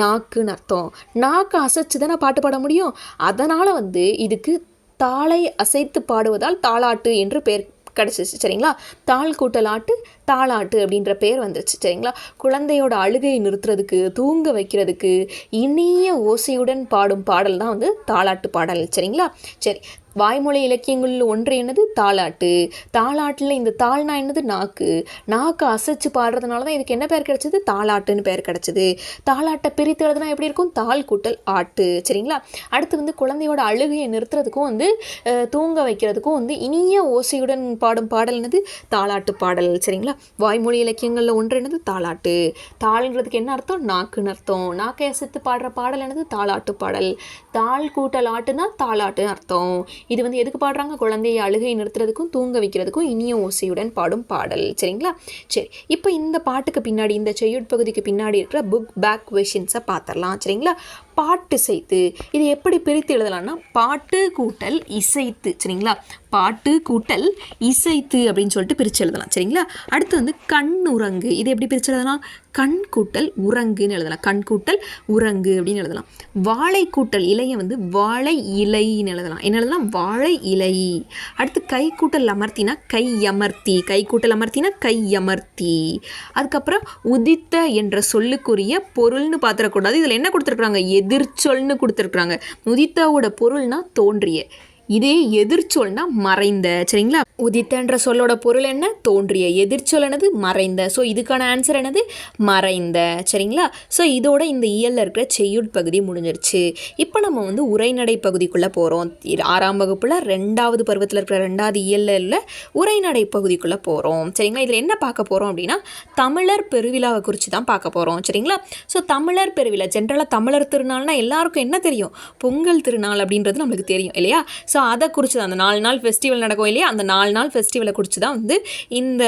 நாக்குன்னு அர்த்தம். நாக்கு அசைச்சு தானே பாட்டு பாட முடியும். அதனால் வந்து இதுக்கு தாளை அசைத்து பாடுவதால் தாளாட்டு என்று பெயர் கிடச்சிச்சு. சரிங்களா? தாள் கூட்டலாட்டு தாளாட்டு அப்படின்ற பேர் வந்துருச்சு. சரிங்களா? குழந்தையோட அழுகையை நிறுத்துறதுக்கு, தூங்க வைக்கிறதுக்கு இனிய ஓசையுடன் பாடும் பாடல் தான் வந்து தாளாட்டு பாடல். சரிங்களா? சரி, வாய்மொழி இலக்கியங்களில் ஒன்று என்னது? தாலாட்டு. தாலாட்டில் இந்த தாள்னா என்னது? நாக்கு. நாக்கு அசைச்சு பாடுறதுனால தான் இதுக்கு என்ன பேர் கிடச்சிது? தாலாட்டுன்னு பேர் கிடச்சிது. தாலாட்டை பிரித்துறதுனா எப்படி இருக்கும்? தாள் கூட்டல் ஆட்டு. சரிங்களா? அடுத்து வந்து குழந்தையோட அழுகையை நிறுத்துறதுக்கும் வந்து தூங்க வைக்கிறதுக்கும் வந்து இனிய ஓசையுடன் பாடும் பாடல் என்னது? தாலாட்டு பாடல். சரிங்களா? வாய்மொழி இலக்கியங்களில் ஒன்று என்னது? தாலாட்டு. தாள்ன்றதுக்கு என்ன அர்த்தம்? நாக்குன்னு அர்த்தம். நாக்கை அசைத்து பாடுற பாடல் என்னது? தாலாட்டு பாடல். தாள் கூட்டல் ஆட்டுனா தாலாட்டுன்னு அர்த்தம். இது வந்து எதுக்கு பாடுறாங்க? குழந்தையை அழுகை நிறுத்துறதுக்கும் தூங்க வைக்கிறதுக்கும் இனிய ஓசையுடன் பாடும் பாடல். சரிங்களா? சரி, இப்போ இந்த பாட்டுக்கு பின்னாடி, இந்த செய்யுட்பகுதிக்கு பின்னாடி இருக்கிற புக் பேக் கொஷின்ஸை பார்த்துடலாம். சரிங்களா? பாட்டு இசைத்து இது எப்படி பிரித்து எழுதலாம்னா பாட்டு கூட்டல் இசைத்து. சரிங்களா? பாட்டு கூட்டல் இசைத்து அப்படின்னு சொல்லிட்டு பிரித்து எழுதலாம். சரிங்களா? அடுத்து வந்து கண் உறங்கு. இது எப்படி பிரித்து எழுதலாம்? கண் கூட்டல் உறங்குன்னு எழுதலாம். கண் கூட்டல் உறங்கு அப்படின்னு எழுதலாம். வாழை கூட்டல் இலையை வந்து வாழை இலைன்னு எழுதலாம். என்ன எழுதலாம்? வாழை இலை. அடுத்து கை கூட்டல் அமர்த்தினா கை அமர்த்தி. கை கூட்டல் அமர்த்தினா கை அமர்த்தி. அதுக்கப்புறம் உதித்த என்ற சொல்லுக்குரிய பொருள்னு பார்த்துடக்கூடாது. இதில் என்ன கொடுத்துருக்குறாங்க? எதிர்ச்சொல்னு கொடுத்துருக்குறாங்க. உதித்தாவோட பொருள்னா தோன்றிய, இதே எதிர்ச்சொல்னா மறைந்த. சரிங்களா? உதித்தன்ற சொல்லோட பொருள் என்ன? தோன்றிய. எதிர்ச்சொல் என்னது? மறைந்த. ஸோ இதுக்கான ஆன்சர் என்னது? மறைந்த. சரிங்களா? ஸோ இதோட இந்த இயலில் இருக்கிற செய்யுட்பகுதி முடிஞ்சிருச்சு. இப்போ நம்ம வந்து உரைநடை பகுதிக்குள்ளே போகிறோம். 6ஆம் வகுப்பில் 2வது பருவத்தில் இருக்கிற 2வது இயலில் உரைநடை பகுதிக்குள்ளே போகிறோம். சரிங்களா? இதில் என்ன பார்க்க போகிறோம் அப்படின்னா தமிழர் பெருவிழாவை குறித்து தான் பார்க்க போகிறோம். சரிங்களா? ஸோ தமிழர் பெருவிழா, ஜென்ரலாக தமிழர் திருநாள்னா எல்லாருக்கும் என்ன தெரியும்? பொங்கல் திருநாள் அப்படின்றது நம்மளுக்கு தெரியும் இல்லையா? ஸோ அதை குறித்து தான் அந்த 4 நாள் ஃபெஸ்டிவல் நடக்கும் இல்லையா? அந்த 4 நாள் ஃபெஸ்டிவலை குறித்து தான் வந்து இந்த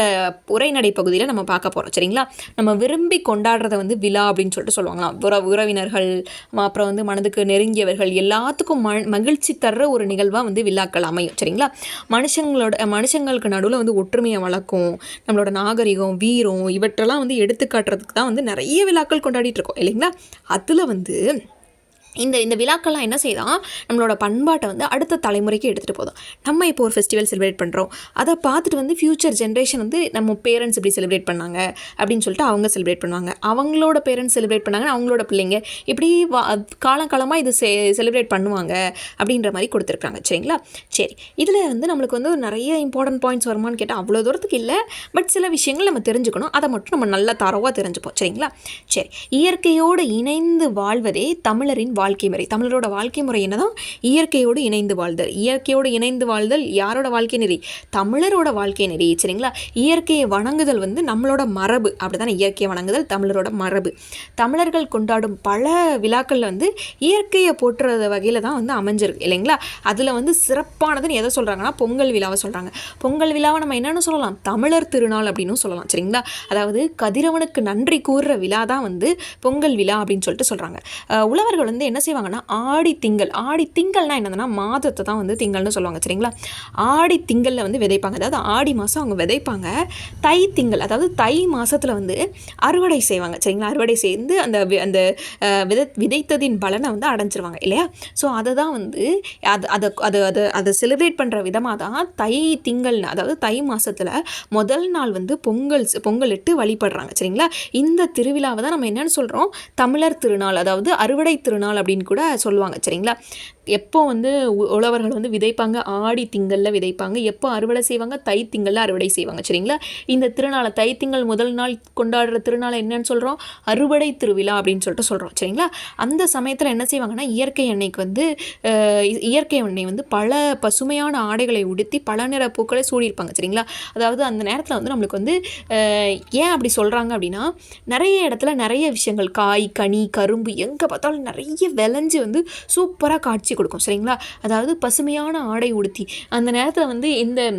உரைநடை பகுதியில் நம்ம பார்க்க போகிறோம். சரிங்களா? நம்ம விரும்பி கொண்டாடுறத வந்து விழா அப்படின்னு சொல்லிட்டு சொல்லுவாங்களாம். உறவினர்கள், அப்புறம் வந்து மனதுக்கு நெருங்கியவர்கள் எல்லாத்துக்கும் மகிழ்ச்சி தர்ற ஒரு நிகழ்வாக வந்து விழாக்கள் அமையும். சரிங்களா? மனுஷங்களுக்கு நடுவில் வந்து ஒற்றுமையை வளர்க்கும், நம்மளோட நாகரிகம், வீரம் இவற்றெல்லாம் வந்து எடுத்துக்காட்டுறதுக்கு தான் வந்து நிறைய விழாக்கள் கொண்டாடிட்டு இருக்கோம் இல்லைங்களா? அதில் வந்து இந்த விழாக்கள்லாம் என்ன செய்தால் நம்மளோட பண்பாட்டை வந்து அடுத்த தலைமுறைக்கு எடுத்துகிட்டு போதும். நம்ம இப்போ ஒரு ஃபெஸ்டிவல் செலிப்ரேட் பண்ணுறோம், அதை பார்த்துட்டு வந்து ஃப்யூச்சர் ஜென்ரேஷன் வந்து நம்ம பேரண்ட்ஸ் இப்படி செலிப்ரேட் பண்ணாங்க அப்படின்னு சொல்லிட்டு அவங்க செலிப்ரேட் பண்ணுவாங்க. அவங்களோட பேரண்ட்ஸ் செலிப்ரேட் பண்ணாங்க, அவங்களோட பிள்ளைங்க இப்படி காலங்காலமாக இது செலிப்ரேட் பண்ணுவாங்க அப்படின்ற மாதிரி கொடுத்துருக்காங்க. சரிங்களா? சரி, இதில் வந்து நம்மளுக்கு வந்து நிறைய இம்பார்ட்டன்ட் பாயிண்ட்ஸ் வருமானு கேட்டால் அவ்வளோ தூரத்துக்கு இல்லை. பட் சில விஷயங்கள் நம்ம தெரிஞ்சுக்கணும். அதை மட்டும் நம்ம நல்லா தரவாக தெரிஞ்சுப்போம். சரிங்களா? சரி, இயற்கையோடு இணைந்து வாழ்வதே தமிழரின் வாழ்க்கை முறை. தமிழரோட வாழ்க்கை முறை என்னதான்? இயற்கையோடு இணைந்து வாழ்தல். இயற்கையோடு இணைந்து வாழ்தல் யாரோட வாழ்க்கை நெறி? தமிழரோட வாழ்க்கை நெறி. சரிங்களா? இயற்கையை வணங்குதல் வந்து நம்மளோட மரபு. அப்படித்தானே? இயற்கையை வணங்குதல் தமிழரோட மரபு. தமிழர்கள் கொண்டாடும் பல விழாக்களில் வந்து இயற்கையை போற்றுற வகையில் தான் வந்து அமைஞ்சிருக்கு இல்லைங்களா? அதில் வந்து சிறப்பானதுன்னு எதை சொல்கிறாங்கன்னா பொங்கல் விழாவை சொல்கிறாங்க. பொங்கல் விழாவை நம்ம என்னென்னு சொல்லலாம்? தமிழர் திருநாள் அப்படின்னு சொல்லலாம். சரிங்களா? அதாவது கதிரவனுக்கு நன்றி கூறுற விழா தான் வந்து பொங்கல் விழா அப்படின்னு சொல்லிட்டு சொல்கிறாங்க. உழவர்கள் வந்து என்ன செய்வாங்கன்னா ஆடி திங்கள்னா என்னதுன்னா மாதத்தை தான் வந்து திங்கள்னு சொல்லுவாங்க. சரிங்களா? ஆடி திங்களில் வந்து விதைப்பாங்க. அதாவது ஆடி மாதம் அவங்க விதைப்பாங்க. தை திங்கள், அதாவது தை மாதத்தில் வந்து அறுவடை செய்வாங்க. சரிங்களா? அறுவடை செய்து அந்த விதைத்ததின் பலனை வந்து அடைஞ்சிருவாங்க இல்லையா? ஸோ அதை தான் வந்து அதை செலிப்ரேட் பண்ணுற விதமாக தான் தை திங்கள், அதாவது தை மாதத்தில் முதல் நாள் வந்து பொங்கலிட்டு வழிபடுறாங்க. சரிங்களா? இந்த திருவிழாவை தான் நம்ம என்னென்னு சொல்கிறோம்? தமிழர் திருநாள், அதாவது அறுவடை திருநாள் அப்படின்னு கூட சொல்லுவாங்க. சரிங்களா? எப்போ வந்து உழவர்கள் வந்து விதைப்பாங்க, ஆடி திங்களில் விதைப்பாங்க. எப்போ அறுவடை செய்வாங்க, தை திங்களில் அறுவடை செய்வாங்க. சரிங்களா? இந்த திருநாளை தை திங்கள் முதல் நாள் கொண்டாடுற திருநாளை என்னன்னு சொல்கிறோம், அறுவடை திருவிழா அப்படின்னு சொல்லிட்டு சொல்கிறோம். சரிங்களா? அந்த சமயத்தில் என்ன செய்வாங்கன்னா, இயற்கை எண்ணெய்க்கு வந்து இயற்கை எண்ணெய் வந்து பல பசுமையான ஆடைகளை உடுத்தி பல நிற பூக்களை சூடியிருப்பாங்க. சரிங்களா? அதாவது அந்த நேரத்தில் வந்து நம்மளுக்கு வந்து ஏன் அப்படி சொல்கிறாங்க அப்படின்னா, நிறைய இடத்துல நிறைய விஷயங்கள், காய் கனி கரும்பு எங்கே பார்த்தாலும் நிறைய விளைஞ்சு வந்து சூப்பராக காட்சி கொடுக்கும். சரிங்களா? அதாவது பசுமையான ஆடை உடுத்தி அந்த நேரத்தில் வந்து இந்த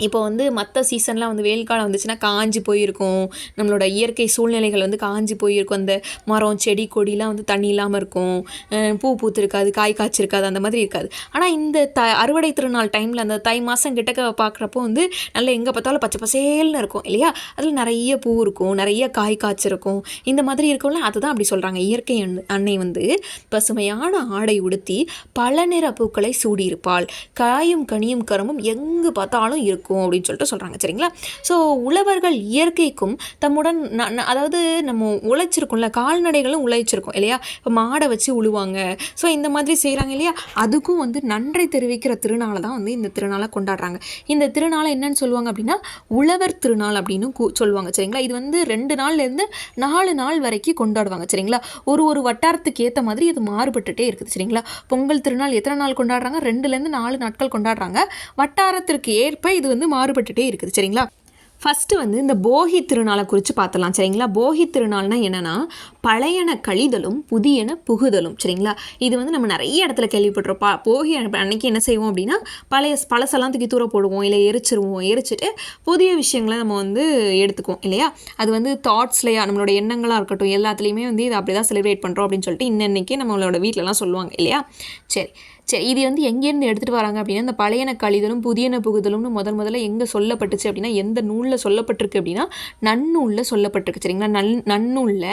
இப்போ வந்து மற்ற சீசன்லாம் வந்து வெயில் காலம் வந்துச்சுன்னா காஞ்சி போயிருக்கும், நம்மளோட இயற்கை சூழ்நிலைகள் வந்து காஞ்சி போயிருக்கும். அந்த மரம் செடி கொடிலாம் வந்து தண்ணி இல்லாமல் இருக்கும், பூ பூத்திருக்காது, காய் காய்ச்சிருக்காது, அந்த மாதிரி இருக்காது. ஆனால் இந்த அறுவடை திருநாள் டைமில் அந்த தை மாதம் கிட்டக்க பார்க்குறப்போ வந்து நல்லா எங்கே பார்த்தாலும் பச்சை பசேல்னு இருக்கும் இல்லையா? அதில் நிறைய பூ இருக்கும், நிறைய காய் காய்ச்சிருக்கும், இந்த மாதிரி இருக்கும்ல. அதுதான் அப்படி சொல்கிறாங்க. இயற்கை அன்னை வந்து பசுமையான ஆடை உடுத்தி பல நிற பூக்களை சூடியிருப்பாள், காயும் கனியும் கரும்பும் எங்கு பார்த்தாலும் இருக்கும் அப்படின்னு சொல்லிட்டு சொல்கிறாங்க. சரிங்களா? ஸோ உழவர்கள் இயற்கைக்கும் தம்முடன் அதாவது நம்ம உழைச்சிருக்கோம்ல, கால்நடைகளும் உழைச்சிருக்கோம் இல்லையா? இப்போ மாடை வச்சு உழுவாங்க, ஸோ இந்த மாதிரி செய்கிறாங்க இல்லையா? அதுக்கும் வந்து நன்றி தெரிவிக்கிற திருநாளை தான் வந்து இந்த திருநாளை கொண்டாடுறாங்க. இந்த திருநாளை என்னன்னு சொல்லுவாங்க அப்படின்னா உழவர் திருநாள் அப்படின்னு சொல்லுவாங்க. சரிங்களா? இது வந்து 2 நாள்லேருந்து 4 நாள் வரைக்கும் கொண்டாடுவாங்க. சரிங்களா? ஒரு வட்டாரத்துக்கு ஏற்ற மாதிரி இது மாறுபட்டுட்டே இருக்குது. சரிங்களா? பொங்கல் திருநாள் எத்தனை நாள் கொண்டாடுறாங்க? 2லேருந்து 4 நாட்கள் கொண்டாடுறாங்க. வட்டாரத்திற்கு ஏற்ப இது வந்து மாறுபட்டுட்டே இருக்குது. சரிங்களா? ஃபஸ்ட்டு வந்து இந்த போகி திருநாளை குறித்து பார்த்தலாம். சரிங்களா? போகி திருநாள்னா என்னென்னா பழையன கழிதலும் புதியன புகுதலும். சரிங்களா? இது வந்து நம்ம நிறைய இடத்துல கேள்விப்பட்டிருப்போம். போகி அன்னைக்கு என்ன செய்வோம் அப்படின்னா பழசெல்லாம் தூக்கி தூர போடுவோம், இல்லை எரிச்சிட்டு புதிய விஷயங்களை நம்ம வந்து எடுத்துக்குவோம் இல்லையா? அது வந்து தாட்ஸ்லையா நம்மளோட எண்ணங்களாக இருக்கட்டும் எல்லாத்துலேயுமே வந்து இது அப்படி தான் செலிப்ரேட் பண்ணுறோம் அப்படின்னு சொல்லிட்டு இன்னைக்கு நம்மளோட வீட்டிலலாம் சொல்லுவாங்க இல்லையா? சரி, இது வந்து எங்கேருந்து எடுத்துகிட்டு வராங்க அப்படின்னா இந்த பழையன கழிதலும் புதியன புகுதலும்னு முதல்ல எங்கே சொல்லப்பட்டுச்சு அப்படின்னா, எந்த நூலில் சொல்லப்பட்டிருக்கு அப்படின்னா நன்னூலில் சொல்லப்பட்டிருக்கு. சரிங்களா? நன்னூலில்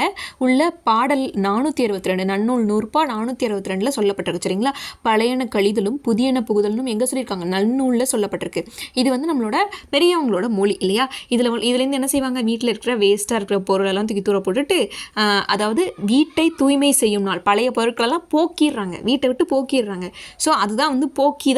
உள்ள பாடல் 462 நன்னூல் 462 சொல்லப்பட்டிருக்கு. சரிங்களா? பழையன கழிதலும் புதியன புகுதலும் எங்கே சொல்லியிருக்காங்க? நன்னூலில் சொல்லப்பட்டிருக்கு. இது வந்து நம்மளோட பெரியவங்களோட மொழி இல்லையா? இதுலேருந்து என்ன செய்வாங்க? வீட்டில் இருக்கிற வேஸ்ட்டாக இருக்கிற பொருளெல்லாம் தூக்கி தூர போட்டுட்டு அதாவது வீட்டை தூய்மை செய்யும் நாள், பழைய பொருட்களெல்லாம் போக்கிடுறாங்க, வீட்டை விட்டு போக்கிடுறாங்க. ஸோ அதுதான் வந்து போகி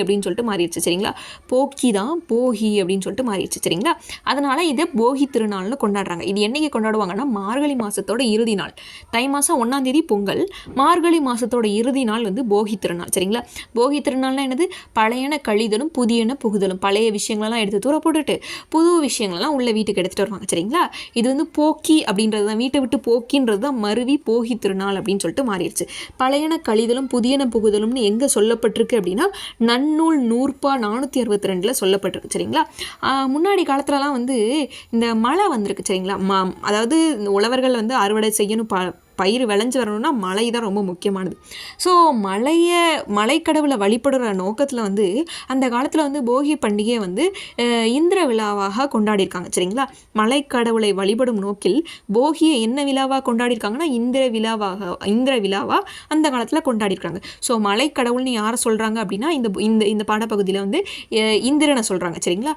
அப்படின்னு சொல்லிட்டு மாறிடுச்சு. சரிங்களா? போக்கி தான் போகி அப்படின்னு சொல்லிட்டு மாறிடுச்சு. சரிங்களா? அதனால் இதை போகி திருநாள்னு கொண்டாடுறாங்க. இது என்னைக்கு கொண்டாடுவாங்கன்னா மார்கழி மாதத்தோட இறுதி நாள். தை மாதம் 1ஆம் தேதி பொங்கல், மார்கழி மாதத்தோட இறுதி நாள் வந்து போகி திருநாள். சரிங்களா? போகி திருநாள்னா என்னது? பழையன கழிதலும் புதியன புகுதலும், பழைய விஷயங்களெல்லாம் எடுத்து தூர போட்டுட்டு புது விஷயங்களெல்லாம் உள்ள வீட்டுக்கு எடுத்துகிட்டு வருவாங்க. சரிங்களா? இது வந்து போக்கி அப்படின்றது தான், வீட்டை விட்டு போக்கின்றது தான் மருவி போகி திருநாள் அப்படின்னு சொல்லிட்டு மாறிடுச்சு. பழையன கழிதலும் புதியன புகுதலும்னு எங்கே சொல்லப்பட்டிருக்கு அப்படின்னா நன்னூல் 462 சொல்லப்பட்டிருக்கு. சரிங்களா? முன்னாடி காலத்துலலாம் வந்து இந்த மழை வந்திருக்கு. சரிங்களா? அதாவது இந்த உழவர்கள் வந்து அறுவடை செய்யணும், பயிர் விளைஞ்சு வரணும்னா மழை தான் ரொம்ப முக்கியமானது. ஸோ மழைக்கடவுளை வழிபடுற நோக்கத்தில் வந்து அந்த காலத்தில் வந்து போகி பண்டிகையை வந்து இந்திர விழாவாக கொண்டாடியிருக்காங்க. சரிங்களா? மழைக்கடவுளை வழிபடும் நோக்கில் போகியை என்ன விழாவாக கொண்டாடியிருக்காங்கன்னா இந்திர விழாவாக அந்த காலத்தில் கொண்டாடியிருக்காங்க. ஸோ மழைக்கடவுள்னு யாரை சொல்கிறாங்க அப்படின்னா இந்த பாடப்பகுதியில் வந்து இந்திரனை சொல்கிறாங்க. சரிங்களா?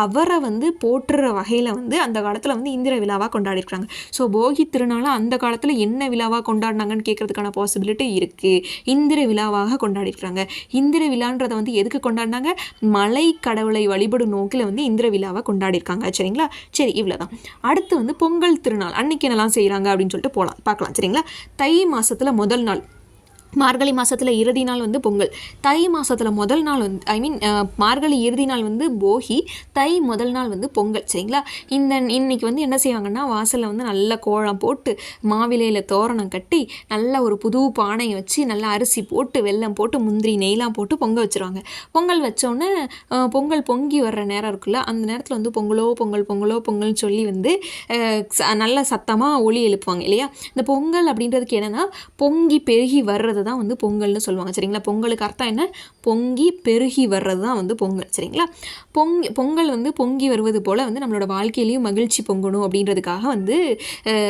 அவரை வந்து போற்றுற வகையில் வந்து அந்த காலத்தில் வந்து இந்திர விழாவாக கொண்டாடியிருக்காங்க. ஸோ போகி திருநாளை அந்த காலத்தில் என்ன விழாவாக கொண்டாடினாங்கன்னு கேட்கறதுக்கான பாசிபிலிட்டி இருக்குது. இந்திர விழாவாக கொண்டாடிருக்கிறாங்க. இந்திர விழான்றதை வந்து எதுக்கு கொண்டாடினாங்க? மலை கடவுளை வழிபடும் நோக்கில் வந்து இந்திர விழாவாக கொண்டாடிருக்காங்க. சரிங்களா? சரி, இவ்வளோதான். அடுத்து வந்து பொங்கல் திருநாள் அன்னைக்கு என்னெல்லாம் செய்கிறாங்க அப்படின்னு சொல்லிட்டு பார்க்கலாம். சரிங்களா? தை மாதத்தில் முதல் நாள், மார்கழி மாதத்தில் இறுதி நாள் வந்து பொங்கல், தை மாதத்தில் முதல் நாள் வந்து மார்கழி இறுதி நாள் வந்து போகி, தை முதல் நாள் வந்து பொங்கல். சரிங்களா? இன்னைக்கு வந்து என்ன செய்வாங்கன்னா வாசலில் வந்து நல்ல கோலம் போட்டு மாவிலையில் தோரணம் கட்டி நல்ல ஒரு புது பானையை வச்சு நல்லா அரிசி போட்டு வெல்லம் போட்டு முந்திரி நெய்லாம் போட்டு பொங்கல் வச்சுருவாங்க. பொங்கல் வச்சோடனே பொங்கல் பொங்கி வர்ற நேரம் இருக்குல்ல, அந்த நேரத்தில் வந்து பொங்கலோ பொங்கல்னு சொல்லி வந்து நல்ல சத்தமாக ஒலி எழுப்புவாங்க இல்லையா? இந்த பொங்கல் அப்படின்றதுக்கு என்னென்னா பொங்கி பெருகி வர்றது தான் வந்து பொங்கல்னு சொல்லுவாங்க. சரிங்களா? பொங்கலுக்கு அர்த்தம் என்ன? பொங்கி பெருகி வர்றது தான் வந்து பொங்கல். சரிங்களா? பொங்கல் வந்து பொங்கி வருவது போல் வந்து நம்மளோட வாழ்க்கையிலையும் மகிழ்ச்சி பொங்கணும் அப்படின்றதுக்காக வந்து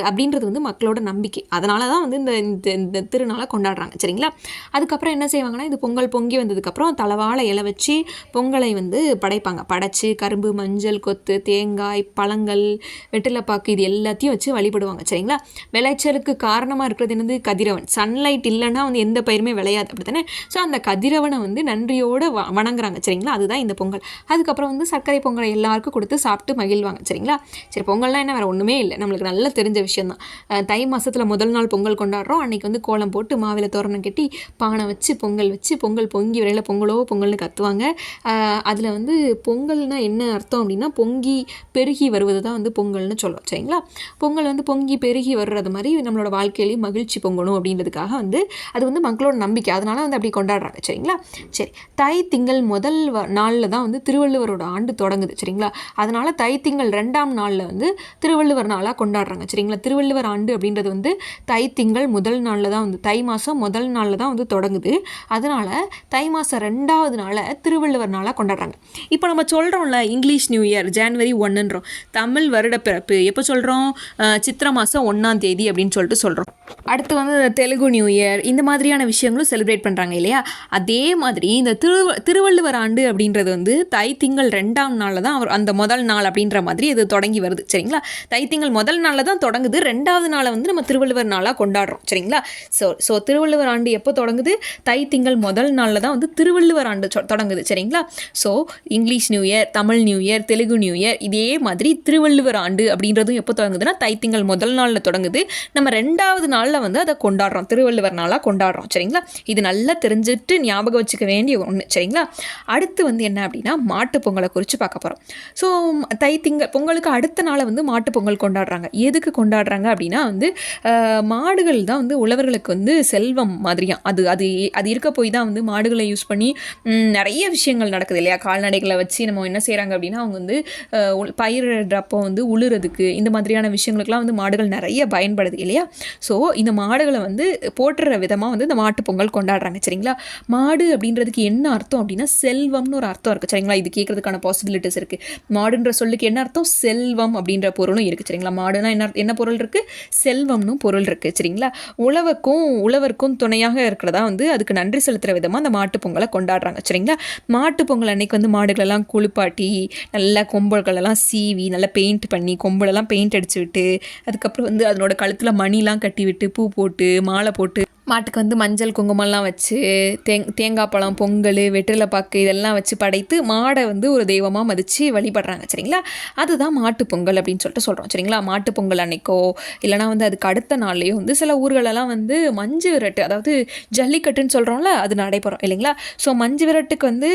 அப்படின்றது வந்து மக்களோட நம்பிக்கை. அதனால தான் வந்து இந்த திருநாளை கொண்டாடுறாங்க. சரிங்களா? அதுக்கப்புறம் என்ன செய்வாங்கன்னா இது பொங்கல் பொங்கி வந்ததுக்கப்புறம் தலவாழை இலை வச்சு பொங்கலை வந்து படைப்பாங்க. படைச்சி கரும்பு, மஞ்சள் கொத்து, தேங்காய், பழங்கள், வெற்றிலைப்பாக்கு இது எல்லாத்தையும் வச்சு வழிபடுவாங்க. சரிங்களா? விளைச்சலுக்கு காரணமாக இருக்கிறது என்னது? கதிரவன். சன்லைட் இல்லைன்னா வந்து வந்து எந்த பயிருமே விளையாது அப்படி தானே. ஸோ அந்த கதிரவனை வந்து நன்றியோடு வணங்குறாங்க சரிங்களா. அதுதான் இந்த பொங்கல். அதுக்கப்புறம் வந்து சர்க்கரை பொங்கலை எல்லாருக்கும் கொடுத்து சாப்பிட்டு மகிழ்வாங்க சரிங்களா. சரி, பொங்கல்னால் என்ன, வேறு ஒன்றுமே இல்லை, நம்மளுக்கு நல்லா தெரிஞ்ச விஷயந்தான். தை மாதத்தில் முதல் நாள் பொங்கல் கொண்டாடுறோம். அன்றைக்கி வந்து கோலம் போட்டு மாவில தோரணம் கட்டி பானை வச்சு பொங்கல் பொங்கி வரையில் பொங்கலோ பொங்கல்னு கத்துவாங்க. அதில் வந்து பொங்கல்னால் என்ன அர்த்தம் அப்படின்னா பொங்கி பெருகி வருவது தான் வந்து பொங்கல்னு சொல்லுவோம் சரிங்களா. பொங்கல் வந்து பொங்கி பெருகி வர்றது மாதிரி நம்மளோட வாழ்க்கையிலையும் மகிழ்ச்சி பொங்கணும் அப்படின்றதுக்காக வந்து அது வந்து மக்களோட நம்பிக்கை, அதனால வந்து அப்படி கொண்டாடுறாங்க சரிங்களா. சரி, தை திங்கள் முதல் நாளில் தான் வந்து திருவள்ளுவரோட ஆண்டு தொடங்குது சரிங்களா. அதனால் தை திங்கள் 2ஆம் நாளில் வந்து திருவள்ளுவர் நாளாக கொண்டாடுறாங்க சரிங்களா. திருவள்ளுவர் ஆண்டு அப்படின்றது வந்து தை திங்கள் முதல் நாளில் தான் வந்து தை மாதம் முதல் நாளில் தான் வந்து தொடங்குது. அதனால் தை மாதம் 2ஆவது நாளை திருவள்ளுவர் நாளாக கொண்டாடுறாங்க. இப்போ நம்ம சொல்கிறோம்ல இங்கிலீஷ் நியூ இயர் ஜனவரி 1ன்றோம். தமிழ் வருட பிறப்பு எப்போ சொல்கிறோம், சித்திரை மாதம் 1ஆம் தேதி அப்படின்னு சொல்லிட்டு சொல்கிறோம். அடுத்து வந்து தெலுங்கு நியூ இயர் இந்த மாதிரியான விஷயங்களும் செலிப்ரேட் பண்ணுறாங்க இல்லையா. அதே மாதிரி இந்த திருவள்ளுவர் ஆண்டு அப்படின்றது வந்து தை திங்கள் 2ஆம் நாளில் தான் அவர் அந்த முதல் நாள் அப்படின்ற மாதிரி இது தொடங்கி வருது சரிங்களா. தை திங்கள் முதல் நாளில் தான் தொடங்குது, 2ஆவது நாளை வந்து நம்ம திருவள்ளுவர் நாளாக கொண்டாடுறோம் சரிங்களா. ஸோ திருவள்ளுவர் ஆண்டு எப்போ தொடங்குது, தை திங்கள் முதல் நாளில் தான் வந்து திருவள்ளுவர் ஆண்டு தொடங்குது சரிங்களா. So English new year, Tamil new year, Telugu new year இதே மாதிரி திருவள்ளுவர் ஆண்டு அப்படின்றதும் எப்போ தொடங்குதுன்னா தை திங்கள் முதல் நாளில் தொடங்குது. நம்ம 2ஆவது நாளில் வந்து அதை கொண்டாடுறோம், திருவள்ளுவர் நாளாக கொண்டாடுறோம் சரிங்களா. இது நல்லா தெரிஞ்சுட்டு ஞாபகம் வச்சுக்க வேண்டிய ஒன்று சரிங்களா. அடுத்து வந்து என்ன அப்படின்னா மாட்டு பொங்கலை குறித்து பார்க்க போகிறோம். ஸோ தை திங்கள் பொங்கலுக்கு அடுத்த நாளை வந்து மாட்டு பொங்கல் கொண்டாடுறாங்க. எதுக்கு கொண்டாடுறாங்க அப்படின்னா வந்து மாடுகள் தான் வந்து உழவர்களுக்கு வந்து செல்வம் மாதிரியாக அது அது அது இருக்க போய் தான் வந்து மாடுகளை யூஸ் பண்ணி நிறைய விஷயங்கள் நடக்குது இல்லையா. கால்நடைகளை வச்சு நம்ம என்ன செய்கிறாங்க அப்படின்னா அவங்க வந்து பயிரிடுறப்போ வந்து உழுறதுக்கு இந்த மாதிரியான விஷயங்களுக்கெல்லாம் வந்து மாடுகள் நிறைய பயன்படுது இல்லையா. ஸோ இந்த மாடுகளை வந்து போற்றுற விதமாக வந்து இந்த மாட்டு பொங்கல் கொண்டாடுறாங்க சரிங்களா. மாடு அப்படின்றதுக்கு என்ன அர்த்தம் அப்படின்னா செல்வம்னு ஒரு அர்த்தம் இருக்குது சரிங்களா. இது கேட்கறதுக்கான பாசிபிலிட்டிஸ் இருக்குது. மாடுன்ற சொல்லுக்கு என்ன அர்த்தம், செல்வம் அப்படின்ற பொருளும் இருக்குது சரிங்களா. மாடுனா என்ன பொருள் இருக்குது, செல்வம்னு பொருள் இருக்குது சரிங்களா. உழவருக்கும் துணையாக இருக்கிறதா வந்து அதுக்கு நன்றி செலுத்துகிற விதமாக அந்த மாட்டு பொங்கலை கொண்டாடுறாங்க சரிங்களா. மாட்டு பொங்கல் அன்னைக்கு வந்து மாடுகளெல்லாம் குளிப்பாட்டி நல்லா கொம்புகளெல்லாம் சீவி நல்லா பெயிண்ட் பண்ணி கொம்புலெல்லாம் பெயிண்ட் அடிச்சு விட்டு அதுக்கப்புறம் வந்து அதனோட கழுத்தில் மணிலாம் கட்டி விட்டு பூ போட்டு மாலை போட்டு மாட்டுக்கு வந்து மஞ்சள் குங்குமம்லாம் வச்சு தேங்காய் பழம், பொங்கல், வெற்றிலை பாக்கு இதெல்லாம் வச்சு படைத்து மாடை வந்து ஒரு தெய்வமாக மதித்து வழிபடுறாங்க சரிங்களா. அதுதான் மாட்டு பொங்கல் அப்படின்னு சொல்லிட்டு சொல்கிறோம் சரிங்களா. மாட்டு பொங்கல் அன்னைக்கோ இல்லைனா வந்து அதுக்கு அடுத்த நாள்லேயோ வந்து சில ஊர்களெல்லாம் வந்து மஞ்சு விரட்டு, அதாவது ஜல்லிக்கட்டுன்னு சொல்கிறோம்ல, அது நடைபெறும் இல்லைங்களா. ஸோ மஞ்சு விரட்டுக்கு வந்து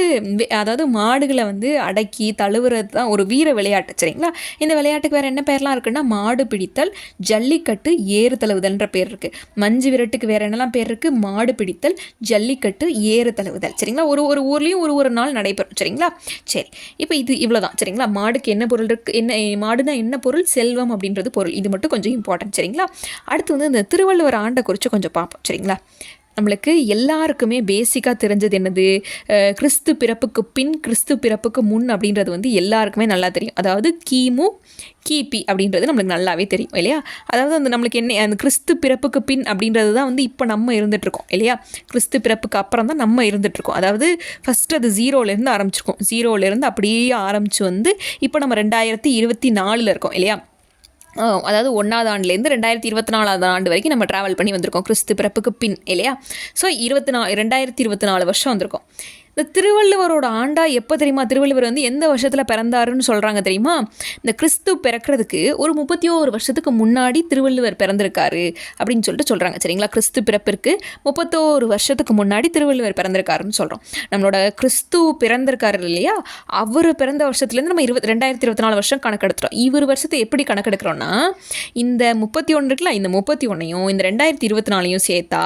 அதாவது மாடுகளை வந்து அடக்கி தழுவுறது தான் ஒரு வீர விளையாட்டு சரிங்களா. இந்த விளையாட்டுக்கு வேறு என்ன பேர்லாம் இருக்குன்னா மாடு பிடித்தல், ஜல்லிக்கட்டு, ஏறு தழுவுதல்ன்ற பேர் இருக்குது. மஞ்சு விரட்டுக்கு வேறு என்னெல்லாம் பேர் இருக்கு, மாடு பிடித்தல், ஜல்லிக்கட்டு, ஏறு தழுவுதல் சரிங்களா. ஒரு ஊர்லேயும் ஒரு நாள் நடைபெறும் சரிங்களா. சரி, இப்போ இது இவ்வளோதான் சரிங்களா. மாடுக்கு என்ன பொருள் இருக்குது, என்ன மாடுதான் என்ன பொருள், செல்வம் அப்படின்றது பொருள். இது மட்டும் கொஞ்சம் இம்பார்ட்டன்ட் சரிங்களா. அடுத்து வந்து இந்த திருவள்ளுவர் ஆண்டை குறித்து கொஞ்சம் பார்ப்போம் சரிங்களா. நம்மளுக்கு எல்லாருக்குமே பேசிக்காக தெரிஞ்சது என்னது, கிறிஸ்து பிறப்புக்கு பின் கிறிஸ்து பிறப்புக்கு முன் அப்படின்றது வந்து எல்லாருக்குமே நல்லா தெரியும். அதாவது கிமு கிபி அப்படின்றது நம்மளுக்கு நல்லாவே தெரியும் இல்லையா. அதாவது வந்து நம்மளுக்கு என்ன அந்த கிறிஸ்து பிறப்புக்கு பின் அப்படின்றது தான் வந்து இப்போ நம்ம இருந்துகிட்ருக்கோம் இல்லையா. கிறிஸ்து பிறப்புக்கு அப்புறம் தான் நம்ம இருந்துகிட்ருக்கோம். அதாவது ஃபஸ்ட்டு அது 0லேருந்து ஆரம்பிச்சிருக்கோம். 0லேருந்து அப்படியே ஆரம்பித்து வந்து இப்போ நம்ம 2024 இருக்கோம் இல்லையா. அதாவது 1ஆவது ஆண்டுலேருந்து 2024 ஆண்டு வரைக்கும் நம்ம ட்ராவல் பண்ணி வந்திருக்கோம் கிறிஸ்து பிறப்புக்கு பின் இல்லையா. ஸோ 2024 வருஷம் வந்திருக்கோம். இந்த திருவள்ளுவரோட ஆண்டா எப்போ தெரியுமா, திருவள்ளுவர் வந்து எந்த வருஷத்தில் பிறந்தாருன்னு சொல்கிறாங்க தெரியுமா. இந்த கிறிஸ்து பிறக்கிறதுக்கு ஒரு 31 வருஷத்துக்கு முன்னாடி திருவள்ளுவர் பிறந்திருக்காரு அப்படின்னு சொல்கிறாங்க சரிங்களா. கிறிஸ்து பிறப்பிற்கு 31 வருஷத்துக்கு முன்னாடி திருவள்ளுவர் பிறந்திருக்காருன்னு சொல்கிறோம். நம்மளோட கிறிஸ்து பிறந்திருக்காரு இல்லையா, அவர் பிறந்த வருஷத்துலேருந்து நம்ம 2024 வருஷம் கணக்கெடுத்துறோம். இவர் வருஷத்தை எப்படி கணக்கெடுக்கிறோன்னா இந்த 31 இருக்குல்ல, இந்த 31ஐயும் இந்த 2024ஐயும் சேர்த்தா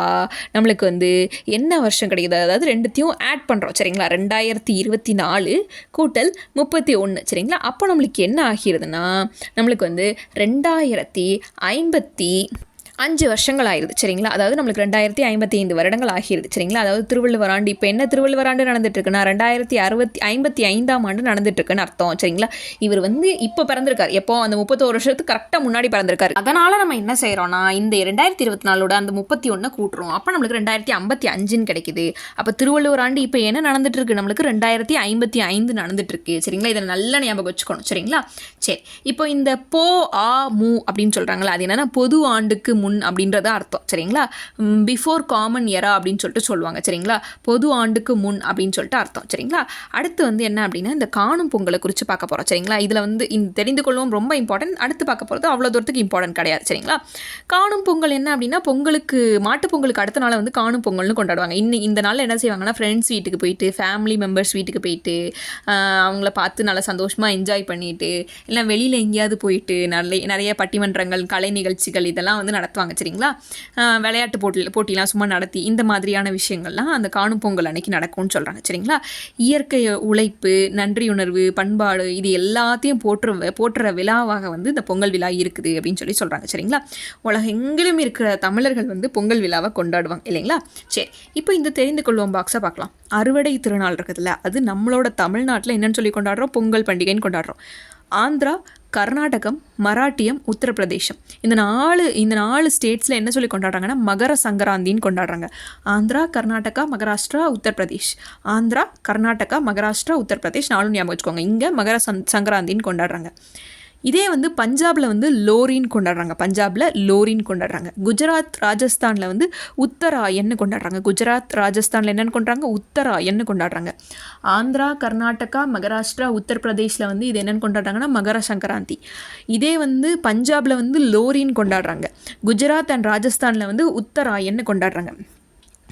நம்மளுக்கு வந்து என்ன வருஷம் கிடைக்குது, அதாவது ரெண்டுத்தையும் ஆட் பண்ணுறோம் சரிங்களா. 2024 கூட்டல் 31 சரிங்களா. அப்போ நம்மளுக்கு என்ன ஆகிருதுன்னா நம்மளுக்கு வந்து 2055 வருஷங்கள் ஆயிடுது சரிங்களா. அதாவது நம்மளுக்கு 2055 வருடங்கள் ஆகிடுது சரிங்களா. அதாவது திருவள்ளுவர் ஆண்டு இப்போ என்ன திருவள்ளுவர் ஆண்டு நடந்துட்டுருக்குன்னா 2055ஆம் ஆண்டு நடந்துட்டுருக்குன்னு அர்த்தம் சரிங்களா. இவர் வந்து இப்போ பிறந்திருக்காரு, எப்போ அந்த 31 வருஷத்துக்கு கரெக்டாக முன்னாடி பிறந்திருக்காரு. அதனால் நம்ம என்ன செய்கிறோன்னா இந்த 2024 அந்த 31 கூட்டுறோம். அப்போ நம்மளுக்கு 2055 கிடைக்குது. அப்போ திருவள்ளுவர் ஆண்டு இப்போ என்ன நடந்துட்டுருக்கு, நம்மளுக்கு 2055 நடந்துட்டுருக்கு சரிங்களா. இதை நல்லா ஞாபகம் வச்சுக்கணும் சரிங்களா. சரி, இப்போ இந்த போ ஆ மு அப்படின்னு சொல்கிறாங்களா, அது என்னென்னா பொது ஆண்டுக்கு முன் அப்படின்றத அர்த்தம் சரிங்களா. பிஃபோர் காமன் எரா அப்படின்னு சொல்லிட்டு சொல்லுவாங்க சரிங்களா. பொது ஆண்டுக்கு முன் அப்படின்னு சொல்லிட்டு அர்த்தம் சரிங்களா. அடுத்து வந்து என்ன அப்படின்னா இந்த காணும் பொங்கலை குறித்து பார்க்க போகிறோம் சரிங்களா. இதில் வந்து தெரிந்து கொள்வோம் ரொம்ப இம்பார்ட்டன்ட். அடுத்து பார்க்க போகிறது அவ்வளோ தூரத்துக்கு இம்பார்ட்டன்ட் கிடையாது சரிங்களா. காணும் பொங்கல் என்ன அப்படின்னா பொங்கலுக்கு மாட்டு பொங்கலுக்கு அடுத்த நாள் வந்து காணும் பொங்கல்னு கொண்டாடுவாங்க. இந்த நாளில் என்ன செய்வாங்கன்னா ஃப்ரெண்ட்ஸ் வீட்டுக்கு போயிட்டு ஃபேமிலி மெம்பர்ஸ் வீட்டுக்கு போயிட்டு அவங்கள பார்த்து நல்லா சந்தோஷமாக என்ஜாய் பண்ணிட்டு இல்லை வெளியில் எங்கேயாவது போயிட்டு நிறைய பட்டிமன்றங்கள் கலை நிகழ்ச்சிகள் இதெல்லாம் வந்து நடத்துவாங்க சரிங்களா. விளையாட்டு போட்டிலாம் சும்மா நடத்தி இந்த மாதிரியான விஷயங்கள்லாம் அந்த காணும் பொங்கல் அன்னைக்கு நடக்கும்னு சொல்கிறாங்க சரிங்களா. இயற்கை உழைப்பு நன்றியுணர்வு பண்பாடு இது எல்லாத்தையும் போற்றுற விழாவாக வந்து இந்த பொங்கல் விழா இருக்குது அப்படின்னு சொல்கிறாங்க சரிங்களா. உலகெங்கிலும் இருக்கிற தமிழர்கள் வந்து பொங்கல் விழாவை கொண்டாடுவாங்க இல்லைங்களா. சரி, இப்போ இந்த தெரிந்து கொள்வோம் பாக்ஸை பார்க்கலாம். அறுவடை திருநாள் இருக்குதுல்ல, அது நம்மளோட தமிழ்நாட்டில் என்னன்னு சொல்லி கொண்டாடுறோம், பொங்கல் பண்டிகைன்னு கொண்டாடுறோம். ஆந்திரா, கர்நாடகம், மராட்டியம், உத்தரப்பிரதேசம் இந்த நாலு ஸ்டேட்ஸில் என்ன சொல்லி கொண்டாடுறாங்கன்னா மகர சங்கராந்தின்னு கொண்டாடுறாங்க. ஆந்திரா, கர்நாடகா, மகாராஷ்டிரா, உத்தரப்பிரதேஷ். ஆந்திரா, கர்நாடகா, மகாராஷ்டிரா, உத்தரப்பிரதேஷ் 4 ஞாபகம் வச்சுக்கோங்க. இங்கே மகர சங்கராந்தின்னு கொண்டாடுறாங்க. இதே வந்து பஞ்சாபில் வந்து லோரின்னு கொண்டாடுறாங்க. குஜராத், ராஜஸ்தானில் வந்து உத்தராயன்னு கொண்டாடுறாங்க. குஜராத், ராஜஸ்தானில் என்னென்னு கொண்டாடுறாங்க, உத்தராயன்னு கொண்டாடுறாங்க. ஆந்திரா, கர்நாடகா, மகாராஷ்டிரா, உத்தரப்பிரதேஷில் வந்து இது என்னென்னு கொண்டாடுறாங்கன்னா மகர சங்கராந்தி. இதே வந்து பஞ்சாபில் வந்து லோரின்னு கொண்டாடுறாங்க. குஜராத் அண்ட் ராஜஸ்தானில் வந்து உத்தராயன்னு கொண்டாடுறாங்க.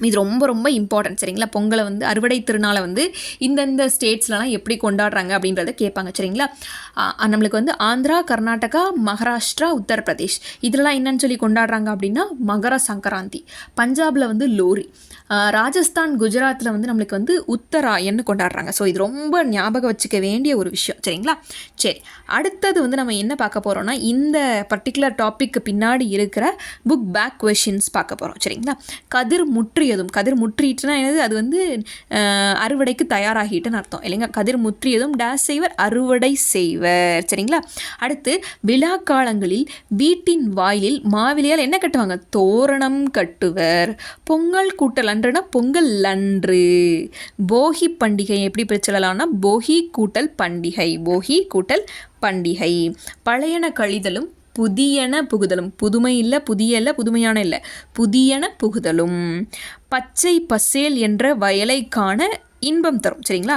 இது ரொம்ப ரொம்ப இம்பார்ட்டன்ட் சரிங்களா. பொங்கலை வந்து அறுவடை திருநாளை வந்து இந்தந்த ஸ்டேட்ஸ்லாம் எப்படி கொண்டாடுறாங்க அப்படின்றத கேட்பாங்க சரிங்களா. நம்மளுக்கு வந்து ஆந்திரா, கர்நாடகா, மகாராஷ்டிரா, உத்தரப்பிரதேஷ் இதெல்லாம் என்னன்னு சொல்லி கொண்டாடுறாங்க அப்படின்னா மகர சங்கராந்தி. பஞ்சாபில் வந்து லோரி, ராஜஸ்தான், குஜராத்தில் வந்து நம்மளுக்கு வந்து உத்தராயன்னு கொண்டாடுறாங்க. ஸோ இது ரொம்ப ஞாபகம் வச்சுக்க வேண்டிய ஒரு விஷயம் சரிங்களா. சரி, அடுத்தது வந்து நம்ம என்ன பார்க்க போகிறோம்னா இந்த பர்டிகுலர் டாப்பிக்கு பின்னாடி இருக்கிற புக் பேக் கொஷின்ஸ் பார்க்க போகிறோம் சரிங்களா. கதிர் முற்றிட்டுனா என்னது, அது வந்து அறுவடைக்கு தயாராகிட்டுன்னு அர்த்தம் இல்லைங்க. கதிர் முற்றியதும் டேஸ் செய்வர், அறுவடை செய்வர் சரிங்களா. அடுத்து விழா காலங்களில் வீட்டின் வாயிலில் மாவிலையால் என்ன கட்டுவாங்க, தோரணம் கட்டுவர். பொங்கல் கூட்டல் அன்றுனா பொங்கல் அன்று. போகி பண்டிகை எப்படி பிரிச்சலாம்னா போகி கூட்டல் பண்டிகை. பழையன கழிதலும் புதியன புகுதலும். புதுமை இல்லை, புதிய இல்லை, புதுமையான இல்லை, புதியன புகுதலும். பச்சை பசேல் என்ற வயலை காண இன்பம் தரும் சரிங்களா.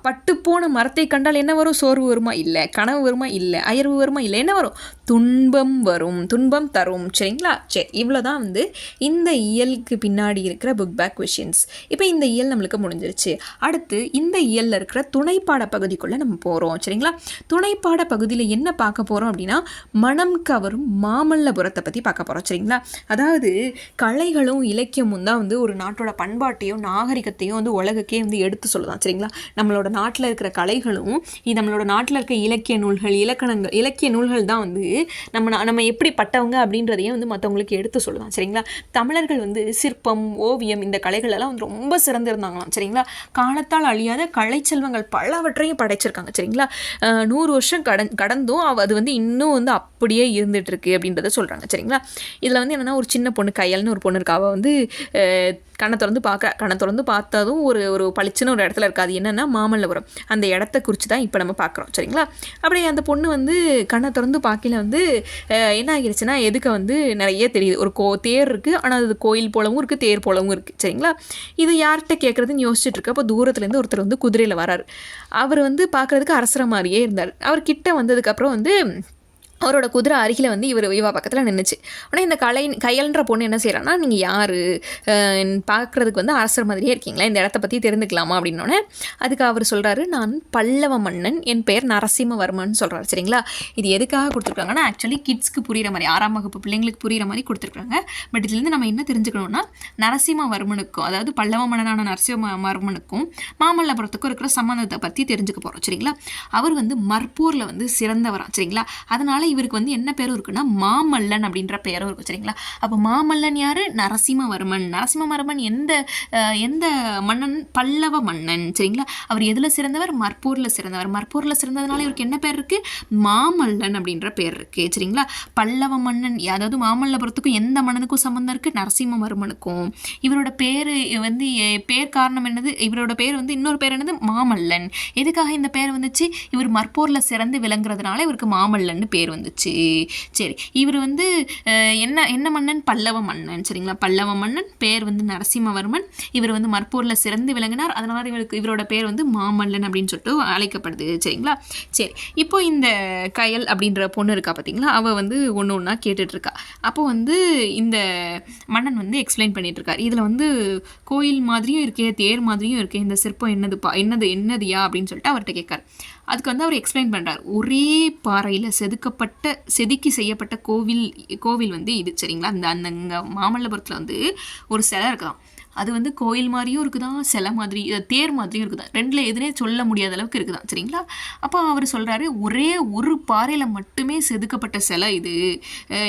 பட்டுப்போன மரத்தை கண்டால் என்ன வரும், சோர்வு வருமா இல்லை, கனவு வருமா இல்லை, அயர்வு வருமா இல்லை, என்ன வரும், துன்பம் தரும் சரிங்களா. சரி, இவ்வளோதான் வந்து இந்த இயலுக்கு பின்னாடி இருக்கிற புக் பேக் கொஷின்ஸ். இப்போ இந்த இயல் நம்மளுக்கு முடிஞ்சிருச்சு. அடுத்து இந்த இயலில் இருக்கிற துணைப்பாட பகுதிக்குள்ளே நம்ம போகிறோம் சரிங்களா. துணைப்பாட பகுதியில் என்ன பார்க்க போகிறோம் அப்படின்னா மனம் கவரும் மாமல்லபுரத்தை பற்றி பார்க்க போகிறோம் சரிங்களா. அதாவது கலைகளும் இலக்கியமும் தான் வந்து ஒரு நாட்டோட பண்பாட்டையும் நாகரிகத்தையும் வந்து உலகுக்கே வந்து எடுத்து சொல்லலாம் சரிங்களா. நம்மளோட நாட்டில் இருக்கிற கலைகளும் நம்மளோட நாட்டில் இருக்க இலக்கிய நூல்கள் தான் வந்து நம்ம எப்படிப்பட்டவங்க அப்படின்றதையும் வந்து மற்றவங்களுக்கு எடுத்து சொல்லலாம் சரிங்களா. தமிழர்கள் வந்து சிற்பம், ஓவியம் இந்த கலைகள் எல்லாம் வந்து ரொம்ப சிறந்திருந்தாங்களாம் சரிங்களா. காலத்தால் அழியாத கலைச்செல்வங்கள் பலவற்றையும் படைச்சிருக்காங்க சரிங்களா. 100 வருஷம் கடந்தும் அது வந்து இன்னும் வந்து அப்படியே இருந்துட்டு இருக்கு அப்படின்றத சொல்கிறாங்க சரிங்களா. இதில் வந்து என்னென்னா ஒரு சின்ன பொண்ணு கையல்னு ஒரு பொண்ணு இருக்கா. அவள் வந்து கண்ணை திறந்து பார்த்ததும் ஒரு பளிச்சுன்னு ஒரு இடத்துல இருக்காது, என்னென்னா மாமல்லபுரம். அந்த இடத்த குறித்து தான் இப்போ நம்ம பார்க்குறோம் சரிங்களா. அப்படியே அந்த பொண்ணு வந்து கண்ணை திறந்து பார்க்கல வந்து என்ன ஆகிடுச்சுன்னா எதுக்கு வந்து நிறைய தெரியுது. ஒரு தேர் இருக்குது, ஆனால் அது கோயில் போலவும் இருக்குது, தேர் போலவும் இருக்குது சரிங்களா. இது யார்கிட்ட கேட்குறதுன்னு யோசிச்சுட்டு இருக்கு. அப்போ தூரத்துலேருந்து ஒருத்தர் வந்து குதிரையில் வராரு. அவர் வந்து பார்க்குறதுக்கு அரசர மாதிரியே இருந்தார். அவர் கிட்ட வந்ததுக்கப்புறம் வந்து அவரோட குதிரை அருகில் வந்து இவா பக்கத்தில் நின்றுச்சு. ஆனால் இந்த கையல்ன்ற பொண்ணு என்ன செய்கிறான்னா, நீங்கள் யார், பார்க்குறதுக்கு வந்து அரசர் மாதிரியே இருக்கீங்களா, இந்த இடத்த பற்றி தெரிந்துக்கலாமா அப்படின்னோடனே அதுக்கு அவர் சொல்கிறாரு, நான் பல்லவ மன்னன், என் பெயர் நரசிம்மவர்மன் சொல்கிறார் சரிங்களா. இது எதுக்காக கொடுத்துருக்காங்கன்னா ஆக்சுவலி கிட்ஸ்க்கு புரிகிற மாதிரி 6ஆம் வகுப்பு பிள்ளைங்களுக்கு புரிகிற மாதிரி கொடுத்துருக்காங்க. பட் இதுலேருந்து நம்ம என்ன தெரிஞ்சுக்கணும்னா நரசிம்மவர்மனுக்கும், அதாவது பல்லவ மன்னனான நரசிம்மவர்மனுக்கும் மாமல்லபுரத்துக்கும் இருக்கிற சம்பந்தத்தை பற்றி தெரிஞ்சுக்க போகிறோம் சரிங்களா. அவர் வந்து மற்பூரில் வந்து சிறந்தவரான் சரிங்களா. அதனால் இவருக்கு வந்து என்ன பேரும் இருக்குன்னா மாமல்லன் அப்படின்ற பேரும் இருக்கும் சரிங்களா. அப்போ மாமல்லன் யாரு, நரசிம்மவர்மன் எந்த மன்னன், பல்லவ மன்னன் சரிங்களா. அவர் எதில் சிறந்தவர், மற்பூரில் சிறந்ததுனால இவருக்கு என்ன பேர் இருக்கு, மாமல்லன் அப்படின்ற பேர் இருக்கு சரிங்களா. பல்லவ மன்னன், அதாவது மாமல்லபுரத்துக்கும் எந்த மன்னனுக்கும் சம்பந்தம் இருக்கு, நரசிம்மவர்மனுக்கும். இவரோட பேர் வந்து பேர் காரணம் என்னது, இவரோட பேர் வந்து இன்னொரு பேர் என்னது மாமல்லன். எதுக்காக இந்த பேர் வந்துச்சு, இவர் மற்பூரில் சிறந்து விளங்குறதுனால இவருக்கு மாமல்லன் பேர் வந்து இருந்துச்சு. சரி, இவர் வந்து என்ன மன்னன்? பல்லவ மன்னன். சரிங்களா, பல்லவ மன்னன், பேர் வந்து நரசிம்மவர்மன். இவர் வந்து மற்போரில் சிறந்து விளங்கினார். அதனால இவரோட பேர் வந்து மாமல்லன் அப்படின்னு சொல்லிட்டு அழைக்கப்படுது. சரிங்களா. சரி, இப்போ இந்த கயல் அப்படின்ற பொண்ணு இருக்கா பார்த்தீங்களா, அவள் வந்து ஒன்று ஒன்றா கேட்டுட்ருக்கா. அப்போ வந்து இந்த மன்னன் வந்து எக்ஸ்பிளைன் பண்ணிட்டு இருக்கார். இதில் வந்து கோயில் மாதிரியும் இருக்கே, தேர் மாதிரியும் இருக்கே, இந்த சிற்பம் என்னதுயா அப்படின்னு சொல்லிட்டு அவர்கிட்ட கேட்கார். அதுக்கு வந்து அவர் எக்ஸ்பிளைன் பண்ணுறார். ஒரே பாறையில் செதுக்கி செய்யப்பட்ட கோவில் வந்து இது. சரிங்களா, அந்த மாமல்லபுரத்தில் வந்து ஒரு சிலை இருக்கலாம். அது வந்து கோயில் மாதிரியும் இருக்குதான், சிலை மாதிரி, தேர் மாதிரியும் இருக்குதான். ரெண்டில் எதுனே சொல்ல முடியாத அளவுக்கு இருக்குதான். சரிங்களா. அப்போ அவர் சொல்கிறாரு, ஒரே ஒரு பாறையில் மட்டுமே செதுக்கப்பட்ட சிலை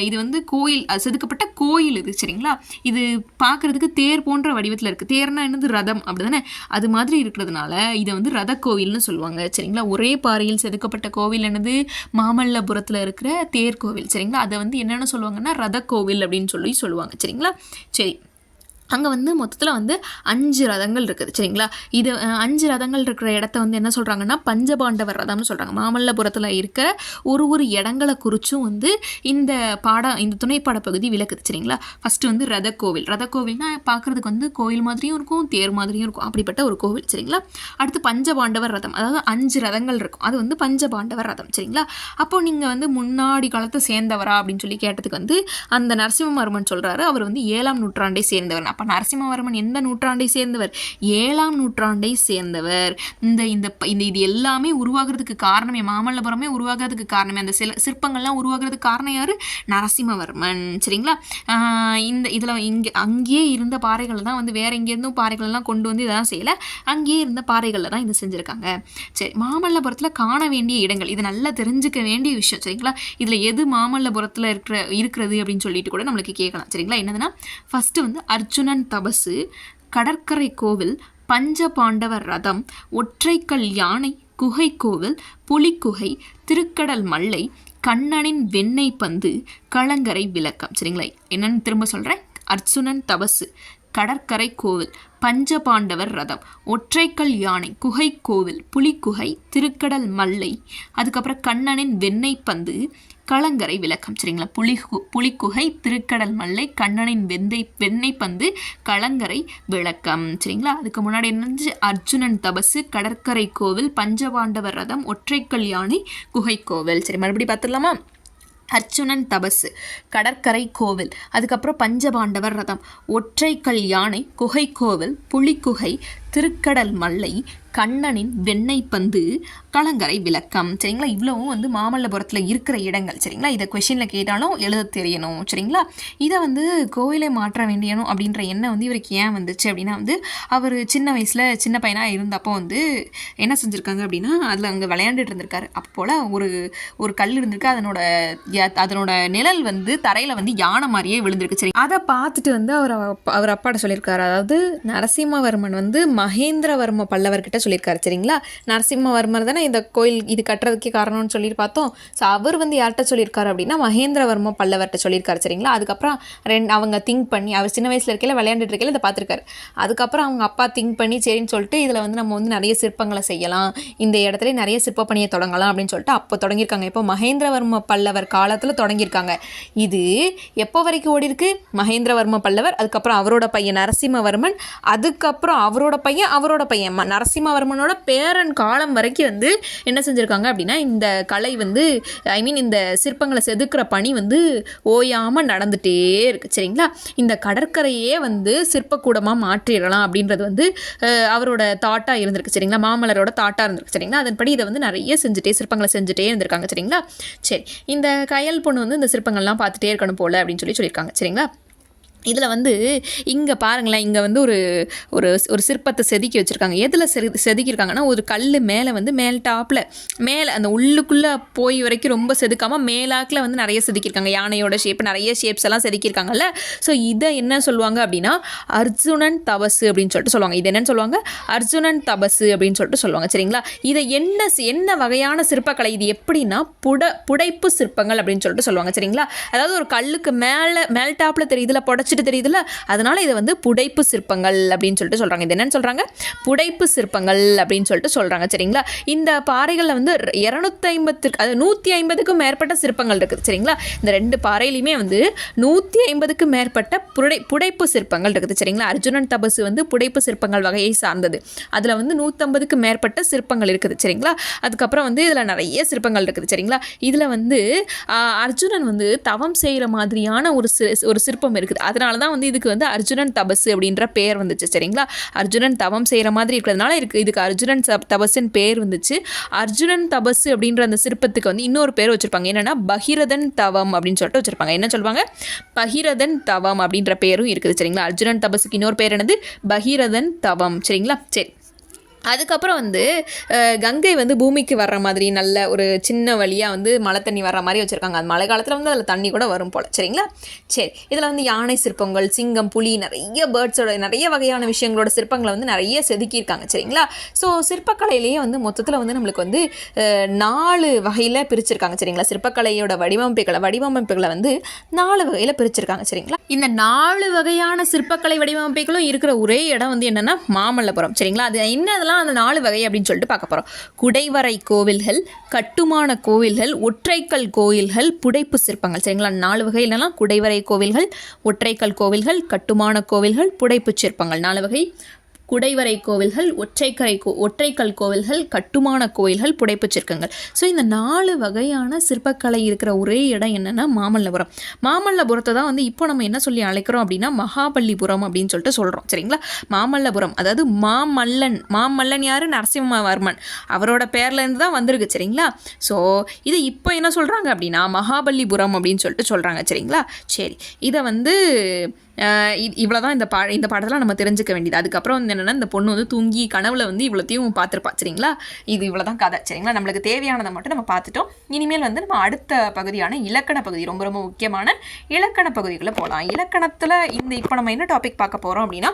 இது வந்து செதுக்கப்பட்ட கோயில் இது. சரிங்களா. இது பார்க்குறதுக்கு தேர் போன்ற வடிவத்தில் இருக்குது. தேர்னா என்னது? ரதம், அப்படி தானே? அது மாதிரி இருக்கிறதுனால இதை வந்து ரத கோவில்னு சொல்லுவாங்க. சரிங்களா. ஒரே பாறையில் செதுக்கப்பட்ட கோவில் என்னது? மாமல்லபுரத்தில் இருக்கிற தேர் கோவில். சரிங்களா. அதை வந்து என்னென்னு சொல்லுவாங்கன்னா ரத கோவில் அப்படின்னு சொல்லுவாங்க. சரிங்களா. சரி, அங்கே வந்து மொத்தத்தில் வந்து 5 ரதங்கள் இருக்குது. சரிங்களா. இது 5 ரதங்கள் இருக்கிற இடத்த வந்து என்ன சொல்கிறாங்கன்னா பஞ்சபாண்டவர் ரதம்னு சொல்கிறாங்க. மாமல்லபுரத்தில் இருக்கிற ஒரு இடங்களை குறிச்சும் வந்து இந்த துணைப்பாட பகுதி விளக்குது. சரிங்களா. ஃபஸ்ட்டு வந்து ரத கோவில்னா பார்க்குறதுக்கு வந்து கோயில் மாதிரியும் இருக்கும், தேர் மாதிரியும் இருக்கும். அப்படிப்பட்ட ஒரு கோவில். சரிங்களா. அடுத்து பஞ்சபாண்டவர் ரதம், அதாவது 5 ரதங்கள் இருக்கும். அது வந்து பஞ்சபாண்டவர் ரதம். சரிங்களா. அப்போது நீங்கள் வந்து முன்னாடி காலத்தை சேர்ந்தவரா அப்படின்னு சொல்லி கேட்டதுக்கு வந்து அந்த நரசிம்மவர்மன் சொல்கிறாரு, அவர் வந்து 7ஆம் நூற்றாண்டை சேர்ந்தவர். அப்போ நரசிம்மவர்மன் எந்த நூற்றாண்டை சேர்ந்தவர்? 7ஆம் நூற்றாண்டை சேர்ந்தவர். இது எல்லாமே உருவாகிறதுக்கு காரணமே, மாமல்லபுரமே உருவாகிறதுக்கு காரணமே, அந்த சிற்பங்கள்லாம் உருவாகிறதுக்கு காரணம் யார்? நரசிம்மவர்மன். சரிங்களா. இதில் அங்கேயே இருந்த பாறைகள் தான் வந்து, வேற எங்கேருந்தும் பாறைகள்லாம் கொண்டு வந்து இதெல்லாம் செய்யலை, அங்கேயே இருந்த பாறைகளில் தான் இதை செஞ்சுருக்காங்க. சரி, மாமல்லபுரத்தில் காண வேண்டிய இடங்கள், இது நல்லா தெரிஞ்சுக்க வேண்டிய விஷயம். சரிங்களா. இதில் எது மாமல்லபுரத்தில் இருக்கிறது அப்படின்னு சொல்லிட்டு கூட நம்மளுக்கு கேட்கலாம். சரிங்களா. என்னதுன்னா, ஃபஸ்ட்டு வந்து அர்ஜுனன் தபசு, கடற்கரை கோவில், பஞ்சபாண்டவர் ரதம், ஒற்றைக்கல் யானை, குகை கோவில், புலிக்குகை, திருக்கடல் மல்லை, கண்ணனின் வெண்ணெய் பந்து, கலங்கரை விளக்கம். சரிங்களா. என்னன்னு திரும்ப சொல்கிறேன். அர்ஜுனன் தபசு, கடற்கரை கோவில், பஞ்சபாண்டவர் ரதம், ஒற்றைக்கல் யானை, குகை கோவில், புலிக்குகை, திருக்கடல் மல்லை, அதுக்கப்புறம் கண்ணனின் வெண்ணெய் பந்து, கலங்கரை விளக்கம். சரிங்களா. புலிக்குகை, திருக்கடல் மல்லை, கண்ணனின் வெண்ணெய் பந்து, கலங்கரை விளக்கம். சரிங்களா. அதுக்கு முன்னாடி என்னது? அர்ஜுனன் தபசு, கடற்கரை கோவில், பஞ்சபாண்டவர் ரதம், ஒற்றைக்கல் யானை, குகை கோவில். சரி, மறுபடியும் பார்த்துடலாமா? அர்ஜுனன் தபசு, கடற்கரை கோவில், அதுக்கப்புறம் பஞ்சபாண்டவர் ரதம், ஒற்றைக்கல் யானை, குகை கோவில், புலிக்குகை, திருக்கடல் மல்லை, கண்ணனின் வெண்ணெய் பந்து, கலங்கரை விளக்கம். சரிங்களா. இவ்வளவும் வந்து மாமல்லபுரத்தில் இருக்கிற இடங்கள். சரிங்களா. இதை கொஷினில் கேட்டாலும் எழுத தெரியணும். சரிங்களா. இதை வந்து கோயிலை மாற்ற வேண்டியணும் அப்படின்ற எண்ணம் வந்து இவருக்கு ஏன் வந்துச்சு அப்படின்னா வந்து, அவர் சின்ன வயசில் சின்ன பையனாக இருந்தப்போ வந்து என்ன செஞ்சுருக்காங்க அப்படின்னா, அதில் அங்கே விளையாண்டுட்டு இருந்திருக்காரு. அப்போ போல் ஒரு கல் இருந்திருக்கு. அதனோட நிழல் வந்து தரையில் வந்து யானை மாதிரியே விழுந்திருக்கு. சரி, அதை பார்த்துட்டு வந்து அவர் அப்பாட்ட சொல்லியிருக்காரு. அதாவது நரசிம்மவர்மன் வந்து மகேந்திரவர்ம பல்லவர்கிட்ட சொல்லியிருக்காரு. சரிங்களா. நரசிம்மவர்மர் தானே இந்த கோயில் இது கட்டுறதுக்கே காரணம்னு சொல்லிட்டு பார்த்தோம். ஸோ அவர் வந்து யார்கிட்ட சொல்லியிருக்காரு அப்படின்னா மகேந்திரவர்ம பல்லவர்கிட்ட சொல்லியிருக்காரு. சரிங்களா. அதுக்கப்புறம் அவங்க திங்க் பண்ணி, அவர் சின்ன வயசில் இருக்கையில் விளையாண்டுட்டு இருக்கையில் இதை பார்த்துருக்காரு. அதுக்கப்புறம் அவங்க அப்பா திங்க் பண்ணி சரின்னு சொல்லிட்டு இதில் வந்து நம்ம வந்து நிறைய சிற்பங்களை செய்யலாம், இந்த இடத்துல நிறைய சிற்ப பணியை தொடங்கலாம் அப்படின்னு சொல்லிட்டு அப்போ தொடங்கியிருக்காங்க. இப்போ மகேந்திரவர்ம பல்லவர் காலத்தில் தொடங்கியிருக்காங்க. இது எப்போ வரைக்கும் ஓடி இருக்கு? மகேந்திரவர்ம பல்லவர், அதுக்கப்புறம் அவரோட பையன் நரசிம்மவர்மன், அதுக்கப்புறம் அவரோட பையன் நரசிம்மவர்மனோட பேரன் காலம் வரைக்கும் வந்து என்ன செஞ்சுருக்காங்க அப்படின்னா, இந்த கலை வந்து இந்த சிற்பங்களை செதுக்கிற பணி வந்து ஓயாமல் நடந்துகிட்டே இருக்குது. சரிங்களா. இந்த கடற்கரையே வந்து சிற்பக்கூடமாக மாற்றிடலாம் அப்படின்றது வந்து அவரோட தாட்டாக இருந்திருக்கு. சரிங்களா. மாமல்லரோட தாட்டாக இருந்திருக்கு. சரிங்களா. அதன்படி இதை வந்து நிறைய சிற்பங்களை செஞ்சுட்டே இருந்திருக்காங்க. சரிங்களா. சரி, இந்த கயல் பொண்ணு வந்து இந்த சிற்பங்கள்லாம் பார்த்துட்டே இருக்கணும் போல் அப்படின்னு சொல்லியிருக்காங்க. சரிங்களா. இதில் வந்து இங்கே பாருங்களேன், இங்கே வந்து ஒரு சிற்பத்தை செதுக்கி வச்சுருக்காங்க. எதில் செதுக்கியிருக்காங்கன்னா, ஒரு கல் மேலே வந்து மேலே அந்த உள்ளுக்குள்ளே போய் வரைக்கும் ரொம்ப செதுக்காமல் மேலாக்கில் வந்து நிறைய செதுக்கியிருக்காங்க. யானையோட நிறைய ஷேப்ஸ் எல்லாம் செதுக்கியிருக்காங்கல்ல. ஸோ இதை என்ன சொல்லுவாங்க அப்படின்னா அர்ஜுனன் தபசு அப்படின்னு சொல்லிட்டு சொல்லுவாங்க. இது என்னன்னு சொல்லுவாங்க? அர்ஜுனன் தபசு அப்படின்னு சொல்லிட்டு சொல்லுவாங்க. சரிங்களா. இதை என்ன வகையான சிற்பக்கலை இது? எப்படின்னா புடைப்பு சிற்பங்கள் அப்படின்னு சொல்லிட்டு சொல்லுவாங்க. சரிங்களா. அதாவது ஒரு கல்லுக்கு மேல் டாப்பில் தெரியுதுல புடைச்சி படிச்சுட்டு தெரியுதுல்ல, அதனால் இதை வந்து புடைப்பு சிற்பங்கள் அப்படின்னு சொல்லிட்டு சொல்கிறாங்க. இது என்னன்னு சொல்கிறாங்க? புடைப்பு சிற்பங்கள் அப்படின்னு சொல்லிட்டு சொல்கிறாங்க. சரிங்களா? இந்த பாறைகளில் வந்து 150க்கும் மேற்பட்ட சிற்பங்கள் இருக்குது. சரிங்களா? இந்த 2 பாறையிலையுமே வந்து 150க்கும் மேற்பட்ட புடைப்பு சிற்பங்கள் இருக்குது. சரிங்களா? அர்ஜுனன் தபசு வந்து புடைப்பு சிற்பங்கள் வகையை சார்ந்தது. அதில் வந்து 150க்கும் மேற்பட்ட சிற்பங்கள் இருக்குது. சரிங்களா? அதுக்கப்புறம் வந்து இதில் நிறைய சிற்பங்கள் இருக்குது. சரிங்களா? இதில் வந்து அர்ஜுனன் வந்து தவம் செய்கிற மாதிரியான ஒரு சிற்பம் இருக்குது. அதனால தான் வந்து இதுக்கு வந்து அர்ஜுனன் தபசு அப்படின்ற பேர் வந்துச்சு. சரிங்களா? அர்ஜுனன் தவம் செய்கிற மாதிரி இருக்கிறதுனால இதுக்கு அர்ஜுனன் தபசுன்னு பேர் வந்துச்சு. அர்ஜுனன் தபசு அப்படின்ற அந்த சிற்பத்துக்கு வந்து இன்னொரு பேர் வச்சுருப்பாங்க. என்னென்னா பகீரதன் தவம் அப்படின்னு சொல்லிட்டு வச்சுருப்பாங்க. என்ன சொல்லுவாங்க? பகீரதன் தவம் அப்படின்ற பேரும் இருக்குது. சரிங்களா? அர்ஜுனன் தபசுக்கு இன்னொரு பேர் என்னது? பகீரதன் தவம். சரிங்களா? சரி, அதுக்கப்புறம் வந்து கங்கை வந்து பூமிக்கு வர்ற மாதிரி நல்ல ஒரு சின்ன வழியாக வந்து மழை தண்ணி வர்ற மாதிரி வச்சுருக்காங்க. அது மழை காலத்தில் வந்து அதில் தண்ணி கூட வரும் போல். சரிங்களா? சரி, இதில் வந்து யானை சிற்பங்கள், சிங்கம், புலி, நிறைய பேர்ட்ஸோட நிறைய வகையான விஷயங்களோட சிற்பங்களை வந்து நிறைய செதுக்கியிருக்காங்க. சரிங்களா? ஸோ சிற்பக்கலையிலேயே வந்து மொத்தத்தில் வந்து நம்மளுக்கு வந்து 4 வகையில் பிரிச்சிருக்காங்க. சரிங்களா? சிற்பக்கலையோட வடிவமைப்புகளை வந்து 4 வகையில் பிரிச்சிருக்காங்க. சரிங்களா? இந்த 4 வகையான சிற்பக்கலை வடிவமைப்புகளும் இருக்கிற ஒரே இடம் வந்து என்னென்னா மாமல்லபுரம். சரிங்களா? அது என்ன அந்த 4 வகை அப்படின்னு சொல்லிட்டு பார்க்க போகிறோம். குடைவரை கோவில்கள், கட்டுமான கோவில்கள், ஒற்றைக்கல் கோயில்கள், புடைப்பு சிற்பங்கள். சரிங்களா? 4 வகை என்னன்னா குடைவரை கோவில்கள், ஒற்றைக்கல் கோவில்கள், கட்டுமான கோவில்கள், புடைப்பு சிற்பங்கள். 4 வகை: குடைவரை கோவில்கள், ஒற்றைக்கல் கோவில்கள், கட்டுமான கோவில்கள், புடைப்பு சிற்பங்கள். ஸோ இந்த 4 வகையான சிற்பக்கலை இருக்கிற ஒரே இடம் என்னென்னா மாமல்லபுரம். மாமல்லபுரத்தை தான் வந்து இப்போ நம்ம என்ன சொல்லி அழைக்கிறோம் அப்படின்னா மகாபலிபுரம் அப்படின்னு சொல்லிட்டு சொல்கிறோம். சரிங்களா? மாமல்லபுரம், அதாவது மாமல்லன் யார்? நரசிம்மவர்மன், அவரோட பேர்லேருந்து தான் வந்திருக்கு. சரிங்களா? ஸோ இது இப்போ என்ன சொல்கிறாங்க அப்படின்னா மகாபலிபுரம் அப்படின்னு சொல்லிட்டு சொல்கிறாங்க. சரிங்களா? சரி, இதை வந்து இவ்வளோ தான் இந்த பாடத்தில் நம்ம தெரிஞ்சுக்க வேண்டியது. அதுக்கப்புறம் வந்து என்னென்னா, இந்த பொண்ணு வந்து தூங்கி கனவுல வந்து இவ்வளோத்தையும் பார்த்துருப்பா. சரிங்களா? இது இவ்வளோ தான் கதை. சரிங்களா? நம்மளுக்கு தேவையானதை மட்டும் நம்ம பார்த்துட்டோம். இனிமேல் வந்து நம்ம அடுத்த பகுதியான இலக்கண பகுதி, ரொம்ப ரொம்ப முக்கியமான இலக்கண பகுதிகளை போகலாம். இலக்கணத்தில் இப்போ நம்ம என்ன டாபிக் பார்க்க போகிறோம் அப்படின்னா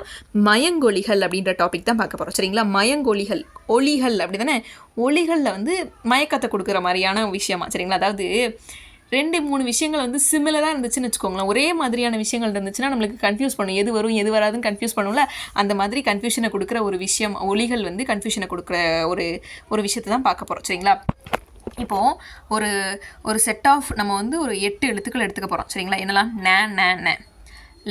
மயங்கொலிகள் அப்படின்ற டாபிக் தான் பார்க்க போகிறோம். சரிங்களா? மயங்கொலிகள், ஒலிகள் அப்படி தானே, ஒலிகளில் வந்து மயக்கத்தை கொடுக்குற மாதிரியான விஷயமா. சரிங்களா? அதாவது 2-3 விஷயங்கள் வந்து சிமிலராக இருந்துச்சுன்னு வச்சுக்கோங்களேன். ஒரே மாதிரியான விஷயங்கள் இருந்துச்சுன்னா நம்மளுக்கு கன்ஃபியூஸ் பண்ணும். எது வரும் எது வராதுன்னு கன்ஃபியூஸ் பண்ணும்ல. அந்த மாதிரி கன்ஃபியூஷனை கொடுக்குற ஒரு விஷயம் ஒலிகள் வந்து கன்ஃபியூஷனை கொடுக்குற ஒரு விஷயத்தை தான் பார்க்க போகிறோம். சரிங்களா? இப்போது ஒரு செட் ஆஃப் நம்ம வந்து ஒரு 8 எழுத்துக்கள் எடுத்துக்க போகிறோம். சரிங்களா? என்னெல்லாம்? ந,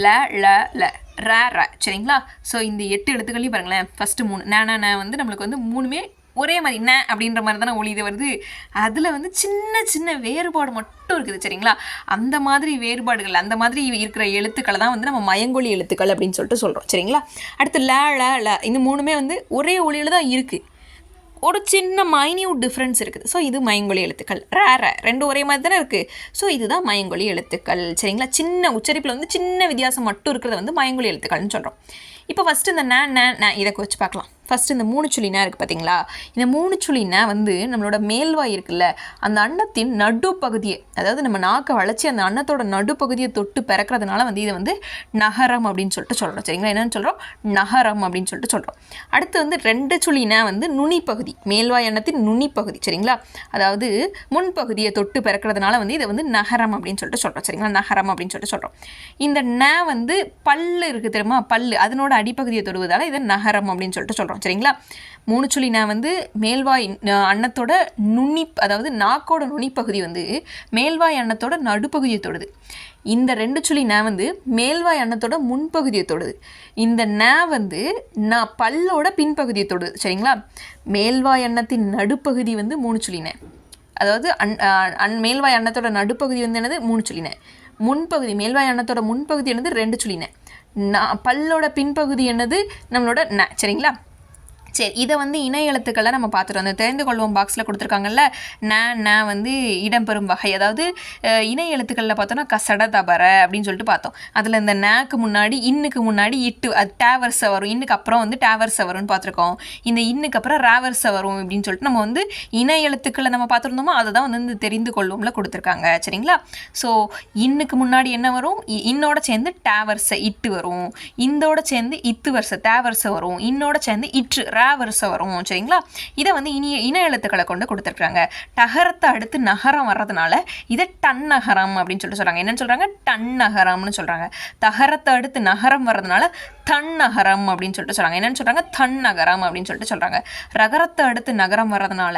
ல, ல, ர. சரிங்களா? ஸோ இந்த 8 எழுத்துக்களையும் பாருங்களேன். ஃபஸ்ட்டு 3 ந வந்து நம்மளுக்கு வந்து 3மே ஒரே மாதிரி ந அப்படின்ற மாதிரி தானே ஒலி இது வருது. அதில் வந்து சின்ன சின்ன வேறுபாடு மட்டும் இருக்குது. சரிங்களா? அந்த மாதிரி வேறுபாடுகள், அந்த மாதிரி இருக்கிற எழுத்துக்களை தான் வந்து நம்ம மயங்கொலி எழுத்துக்கள் அப்படின்னு சொல்லிட்டு சொல்கிறோம். சரிங்களா? அடுத்து ல, இந்த 3மே வந்து ஒரே ஒலியில் தான் இருக்குது. ஒரு சின்ன மைன்யூட் டிஃப்ரென்ஸ் இருக்குது. ஸோ இது மயங்கொலி எழுத்துக்கள். ர 2 ஒரே மாதிரி தானே இருக்குது. ஸோ இதுதான் மயங்கொலி எழுத்துக்கள். சரிங்களா? சின்ன உச்சரிப்பில் வந்து சின்ன வித்தியாசம் மட்டும் இருக்கிறத வந்து மயங்கொலி எழுத்துக்கள்னு சொல்கிறோம். இப்போ ஃபஸ்ட்டு இந்த ந இதை வச்சு பார்க்கலாம். ஃபஸ்ட்டு இந்த 3 சுழி ந இருக்குது பார்த்தீங்களா? இந்த 3 சுழி ந வந்து நம்மளோட மேல்வாய் இருக்குல்ல, அந்த அன்னத்தின் நடுப்பகுதியை, அதாவது நம்ம நாக்கை வளைச்சி அந்த அன்னத்தோட நடுப்பகுதியை தொட்டு பிறக்கிறதுனால வந்து இதை வந்து நகரம் அப்படின்னு சொல்லிட்டு சொல்கிறோம். சரிங்களா? என்னென்னு சொல்கிறோம்? நகரம் அப்படின்னு சொல்லிட்டு சொல்கிறோம். அடுத்து வந்து 2 சுழி ந வந்து நுனிப்பகுதி, மேல்வாய் அன்னத்தின் நுனிப்பகுதி. சரிங்களா? அதாவது முன்பகுதியை தொட்டு பிறக்கிறதுனால வந்து இதை வந்து நகரம் அப்படின்னு சொல்லிட்டு சொல்கிறோம். சரிங்களா? நகரம் அப்படின்னு சொல்லிட்டு சொல்கிறோம். இந்த ந வந்து பல்லு இருக்குது தெரியுமா? பல்லு, அதனோட அடிப்பகுதியை தொடுவதால் இதை நகரம் அப்படின்னு சொல்லிட்டு சொல்கிறோம். சரிங்களா? 3 சுழி ந வந்து மேல்வாய் அன்னத்தோட அதாவது நாக்கோட நுனிப்பகுதி வந்து மேல்வாய் அன்னத்தோட நடுப்பகுதியை தொடுது. இந்த 2 சுழி ந வந்து மேல்வாய் அன்னத்தோட முன்பகுதியை தொடுது. இந்த ந வந்து பல்லோட பின்பகுதியை தொடுது. சரிங்களா? மேல்வாய் அன்னத்தின் நடுப்பகுதி வந்து 3 சுழி ந, அதாவது மேல்வாய் அன்னத்தோட நடுப்பகுதி வந்து என்னது? 3 சுழி ந. முன்பகுதி, மேல்வாய் அன்னத்தோட முன்பகுதி என்னது? 2 சுழி ந. பல்லோட பின்பகுதி என்னது? நம்மளோட ந. சரிங்களா? சரி, இதை வந்து இணை எழுத்துக்களை நம்ம பார்த்துட்டோம். அந்த தெரிந்து கொள்வோம் பாக்ஸில் கொடுத்துருக்காங்கல்ல, ந வந்து இடம்பெறும் வகை. அதாவது இணை எழுத்துக்களில் பார்த்தோன்னா கசட தபர அப்படின்னு சொல்லிட்டு பார்த்தோம். அதில் இந்த நேக்கு முன்னாடி இன்னுக்கு முன்னாடி இட்டு, அது டேவர்ஸை வரும். இன்னுக்கு அப்புறம் வந்து டேவர்ஸை வரும்னு பார்த்துருக்கோம். இந்த இன்னுக்கு அப்புறம் ரேவர்ஸை வரும் அப்படின்னு சொல்லிட்டு நம்ம வந்து இணை எழுத்துக்களை நம்ம பார்த்துருந்தோமோ அதை தான் வந்து இந்த தெரிந்து கொள்வோம்ல கொடுத்துருக்காங்க. சரிங்களா? ஸோ இன்னுக்கு முன்னாடி என்ன வரும்? இன்னோட சேர்ந்து டேவர்ஸை இட்டு வரும். இந்தோட சேர்ந்து இத்து வருஷ டேவர்ஸை வரும். இன்னோட சேர்ந்து இற்று ரா வரிசை வரும் சரிங்களா. இதை வந்து இன எழுத்துக்களை கொண்டு கொடுத்துருக்குறாங்க. டகரத்தை அடுத்து நகரம் வர்றதுனால இதை டன்னகரம் அப்படின்னு சொல்லிட்டு சொல்கிறாங்க. என்னன்னு சொல்கிறாங்க? டன்னகரம்னு சொல்கிறாங்க. தகரத்தை அடுத்து நகரம் வர்றதுனால தன்னகரம் அப்படின்னு சொல்லிட்டு சொல்கிறாங்க. என்னன்னு சொல்கிறாங்க? தன்னகரம் அப்படின்னு சொல்லிட்டு சொல்கிறாங்க. ரகரத்தை அடுத்து நகரம் வர்றதுனால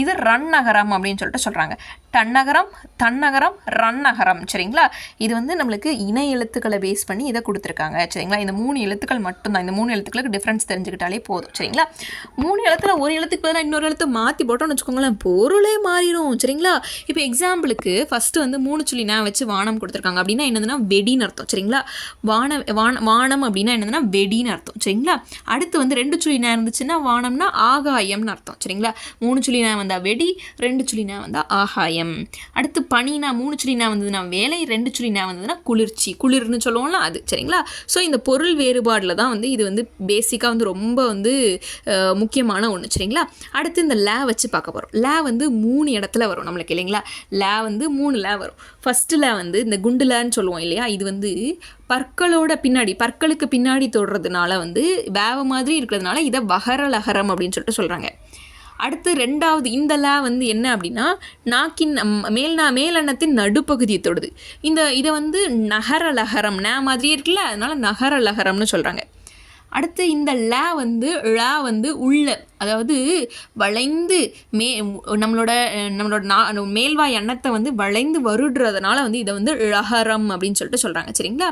இது ரன்னகரம் அப்படின்னு சொல்லிட்டு சொல்கிறாங்க. டன்னகரம், தன்னகரம், ரன்னகரம் சரிங்களா. இது வந்து நம்மளுக்கு இணை எழுத்துக்களை பேஸ் பண்ணி இதை கொடுத்துருக்காங்க சரிங்களா. இந்த 3 எழுத்துக்கள் மட்டும்தான். இந்த 3 எழுத்துக்களுக்கு டிஃப்ரென்ஸ் தெரிஞ்சுக்கிட்டாலே போதும் சரிங்களா. 3 எழுத்துல ஒரு எழுத்துக்கு பதிலாக இன்னொரு எழுத்து மாற்றி போட்டோம்னு வச்சுக்கோங்களேன், பொருளே மாறிடும் சரிங்களா. இப்போ எக்ஸாம்பிளுக்கு ஃபஸ்ட்டு வந்து 3 சொல்லி நான் வச்சு வானம் கொடுத்துருக்காங்க. அப்படின்னா என்னதுன்னா வெடின்னு அர்த்தம் சரிங்களா. வானம் அப்படின்னா என்னதுன்னா வெடின்னு அர்த்தம் சரிங்களா. அடுத்து வந்து 2 சொல்லி நான் இருந்துச்சுன்னா வானம்னா ஆகாயம்னு அர்த்தம் சரிங்களா. 3 சொல்லி நான் வந்தால் வெடி, 2 சொல்லி நான் வந்தால் ஆகாயம். அடுத்து பனினா 3 சொல்லி நான் வந்ததுன்னா வேலை, 2 சொல்லி நான் வந்ததுன்னா குளிர்ச்சி, குளிர்னு சொல்லுவோம்ல அது சரிங்களா. ஸோ இந்த பொருள் வேறுபாடில் தான் வந்து இது வந்து பேசிக்காக வந்து ரொம்ப வந்து முக்கியமான ஒன்று சரிங்களா. அடுத்து இந்த லே வச்சு பார்க்க போகிறோம். லே வந்து 3 இடத்துல வரும் நம்மளுக்கு இல்லைங்களா. லே வந்து 3 லே வரும். ஃபஸ்ட்டு லே வந்து இந்த குண்டுலேன்னு சொல்லுவோம் இல்லையா. இது வந்து பற்களோட பின்னாடி, பற்களுக்கு பின்னாடி தொடுறதுனால வந்து வேவ மாதிரி இருக்கிறதுனால இதை வகர லகரம் அப்படின்னு சொல்லிட்டு சொல்கிறாங்க. அடுத்து 2வது இந்த ல வந்து என்ன அப்படின்னா நாக்கின் மேலெண்ணத்தின் நடுப்பகுதியை தொடுது. இதை வந்து நகர லகரம், ந மாதிரியே இருக்குல்ல, அதனால நகர லகரம்னு சொல்கிறாங்க. அடுத்து இந்த ல வந்து உள்ள, அதாவது வளைந்து நம்மளோட மேல்வாய் எண்ணத்தை வந்து வளைந்து வருடுறதுனால வந்து இதை வந்து லகரம் அப்படின்னு சொல்லிட்டு சொல்கிறாங்க சரிங்களா.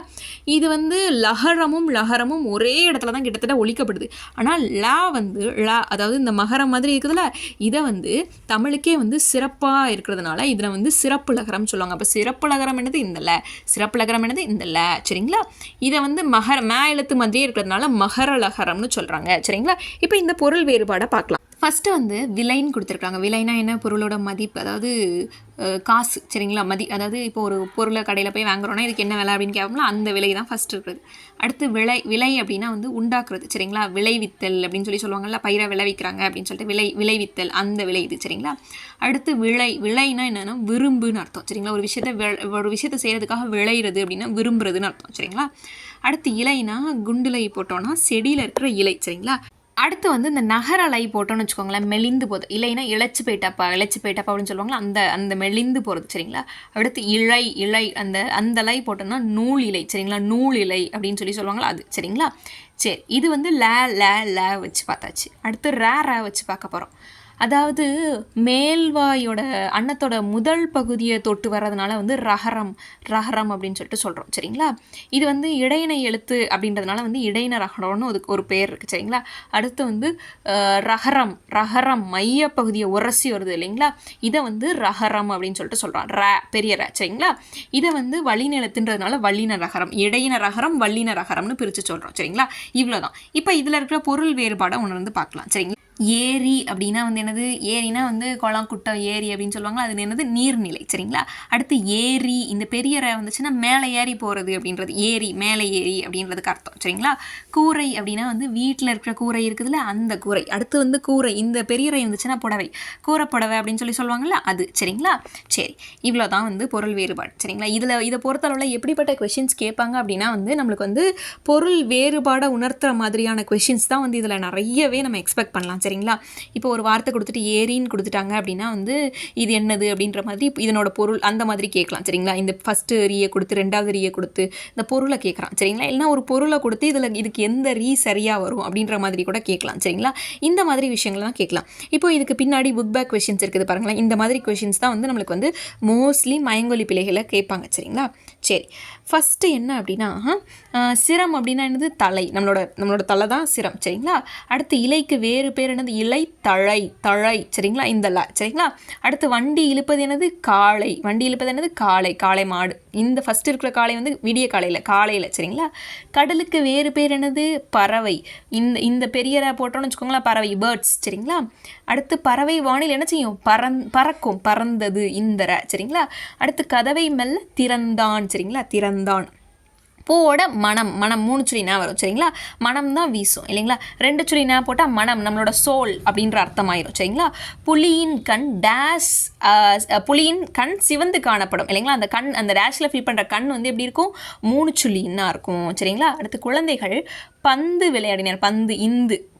இது வந்து லகரமும் ஒரே இடத்துல தான் கிட்டத்தட்ட ஒலிக்கப்படுது. ஆனால் வந்து அதாவது இந்த மகரம் மாதிரி இருக்குதுல்ல, இதை வந்து தமிழுக்கே வந்து சிறப்பாக இருக்கிறதுனால இதில் வந்து சிறப்பு லகரம் சொல்லுவாங்க. அப்போ சிறப்பு லகரம் என்னது? இந்த ல. சிறப்பு லகரம் என்னது? இந்த ல சரிங்களா. இதை வந்து மே எழுத்து மாதிரியே இருக்கிறதுனால மகர லகரம்னு சொல்கிறாங்க சரிங்களா. இப்போ இந்த பொருள் வேறுபாடை பார்க்கலாம். ஃபஸ்ட்டு வந்து விலைன்னு கொடுத்துருக்காங்க. விலைனா என்ன? பொருளோட மதிப்பு, அதாவது காசு சரிங்களா. அதாவது இப்போ ஒரு பொருளை கடையில் போய் வாங்குறோன்னா இதுக்கு என்ன விலை அப்படின்னு கேட்போம்ல, அந்த விலை தான் ஃபஸ்ட்டு இருக்குது. அடுத்து விலை அப்படின்னா வந்து உண்டாக்குறது சரிங்களா. விளைவித்தல் அப்படின்னு சொல்லுவாங்கள்ல, பயிரை விளைவிக்கிறாங்க அப்படின்னு சொல்லிட்டு விளைவித்தல், அந்த விலை இது சரிங்களா. அடுத்து விளைனா என்னென்னா விரும்புன்னு அர்த்தம் சரிங்களா. ஒரு விஷயத்தை செய்கிறதுக்காக விளையிறது அப்படின்னா விரும்புறதுன்னு அர்த்தம் சரிங்களா. அடுத்து இலைனா குண்டுலை போட்டோன்னா செடியில் இருக்கிற இலை சரிங்களா. அடுத்து வந்து இந்த நகர லை போட்டோன்னு வச்சுக்கோங்களேன், மெலிந்து போகுது. இல்லைன்னா இழைச்சி போயிட்டாப்பா அப்படின்னு சொல்லுவாங்களா, அந்த மெலிந்து போகிறது சரிங்களா. அடுத்து இலை அந்த லை போட்டோம்னா நூல் இலை சரிங்களா. நூல் இலை அப்படின்னு சொல்லுவாங்களா, அது சரிங்களா. சரி, இது வந்து ல வச்சு பார்த்தாச்சு. அடுத்து ரா வச்சு பார்க்க போகிறோம். அதாவது மேல்வாயோட அன்னத்தோட முதல் பகுதியை தொட்டு வர்றதுனால வந்து ரகரம் அப்படின்னு சொல்லிட்டு சொல்கிறோம் சரிங்களா. இது வந்து இடையினை எழுத்து அப்படின்றதுனால வந்து இடையின ரகரம்னு அதுக்கு ஒரு பேர் இருக்குது சரிங்களா. அடுத்து வந்து ரகரம் மைய பகுதியை உரசி வருது இல்லைங்களா, இதை வந்து ரகரம் அப்படின்னு சொல்லிட்டு சொல்கிறோம். பெரிய ர சரிங்களா. இதை வந்து வல்லின எழுத்துன்றதுனால வல்லின ரகரம், இடையின ரகரம், வல்லின ரகரம்னு பிரித்து சொல்கிறோம் சரிங்களா. இவ்வளோதான். இப்போ இதில் இருக்கிற பொருள் வேறுபாடை உணர்ந்து பார்க்கலாம் சரிங்களா. ஏரி அப்படின்னா வந்து என்னது? ஏரினா வந்து குளம், குட்டை, ஏரி அப்படின்னு சொல்லுவாங்களா, அது என்னது? நீர்நிலை சரிங்களா. அடுத்து ஏரி, இந்த பெரிய ர வந்துச்சுன்னா மேலே ஏறி போகிறது அப்படின்றது ஏரி, மேலே ஏரி அப்படின்றதுக்கு அர்த்தம் சரிங்களா. கூரை அப்படின்னா வந்து வீட்டில் இருக்கிற கூரை இருக்குதுல்ல, அந்த கூரை. அடுத்து வந்து கூரை, இந்த பெரிய ரை வந்துச்சுன்னா புடவை, புடவை அப்படின்னு சொல்லுவாங்கள்ல, அது சரிங்களா. சரி, இவ்வளோ தான் வந்து பொருள் வேறுபாடு சரிங்களா. இதை பொறுத்தளவில் எப்படிப்பட்ட கொஷின்ஸ் கேட்பாங்க அப்படின்னா வந்து நம்மளுக்கு வந்து பொருள் வேறுபாடை உணர்த்துற மாதிரியான கொஷின்ஸ் தான் வந்து இதில் நிறையவே நம்ம எக்ஸ்பெக்ட் பண்ணலாம் சரிங்களா. இப்போ ஒரு வார்த்தை கொடுத்துட்டு ஏரின்னு கொடுத்துட்டாங்க அப்படின்னா வந்து இது என்னது அப்படின்ற மாதிரி இதனோட பொருள் அந்த மாதிரி கேட்கலாம் சரிங்களா. இந்த ஃபஸ்ட்டு ரீயை கொடுத்து 2வது ரீயை கொடுத்து இந்த பொருளை கேட்குறான் சரிங்களா. இல்லைனா ஒரு பொருளை கொடுத்து இதுக்கு எந்த ரீ சரியாக வரும் அப்படின்ற மாதிரி கூட கேட்கலாம் சரிங்களா. இந்த மாதிரி விஷயங்கள்லாம் கேட்கலாம். இப்போ இதுக்கு பின்னாடி புக் பேக் கொஷின்ஸ் இருக்குது பாருங்களேன். இந்த மாதிரி கொஷின்ஸ் தான் வந்து நம்மளுக்கு வந்து மோஸ்ட்லி மயங்கொலி பிழைகளை கேட்பாங்க சரிங்களா. சரி, ஃபஸ்ட்டு என்ன அப்படின்னா சிரம் அப்படின்னா என்னது? தலை, நம்மளோட தலை தான் சிரம் சரிங்களா. அடுத்து இலைக்கு வேறு பேர் என்னது? இலை தழை சரிங்களா. இந்த ல சரிங்களா. அடுத்து வண்டி இழுப்பது என்னது? காளை மாடு. இந்த ஃபஸ்ட்டு இருக்கிற காளை வந்து விடிய காலையில் சரிங்களா. கடலுக்கு வேறு பேர் என்னது? பறவை. இந்த பெரிய போட்டோன்னு வச்சுக்கோங்களேன், பறவை, பேர்ட்ஸ் சரிங்களா. அடுத்து பறவை வானில் என்ன செய்யும்? பறக்கும், பறந்தது இந்த ர சரிங்களா. அடுத்து கதவை மெல்ல திறந்தான் சரிங்களா. திறந்தான். பூவோட மனம் 3 சொல்லி நான் வரும் சரிங்களா. மனம் தான் வீசும் இல்லைங்களா. 2 சொல்லி நான் போட்டால் மனம், நம்மளோட சோல் அப்படின்ற அர்த்தமாயிரும் சரிங்களா. புலியின் கண் சிவந்து காணப்படும் இல்லைங்களா. அந்த கண், அந்த டேஷில் ஃபில் பண்ணுற கண் வந்து எப்படி இருக்கும்? 3 சொல்லின்னா இருக்கும் சரிங்களா. அடுத்து குழந்தைகள் பந்து விளையாடினர்,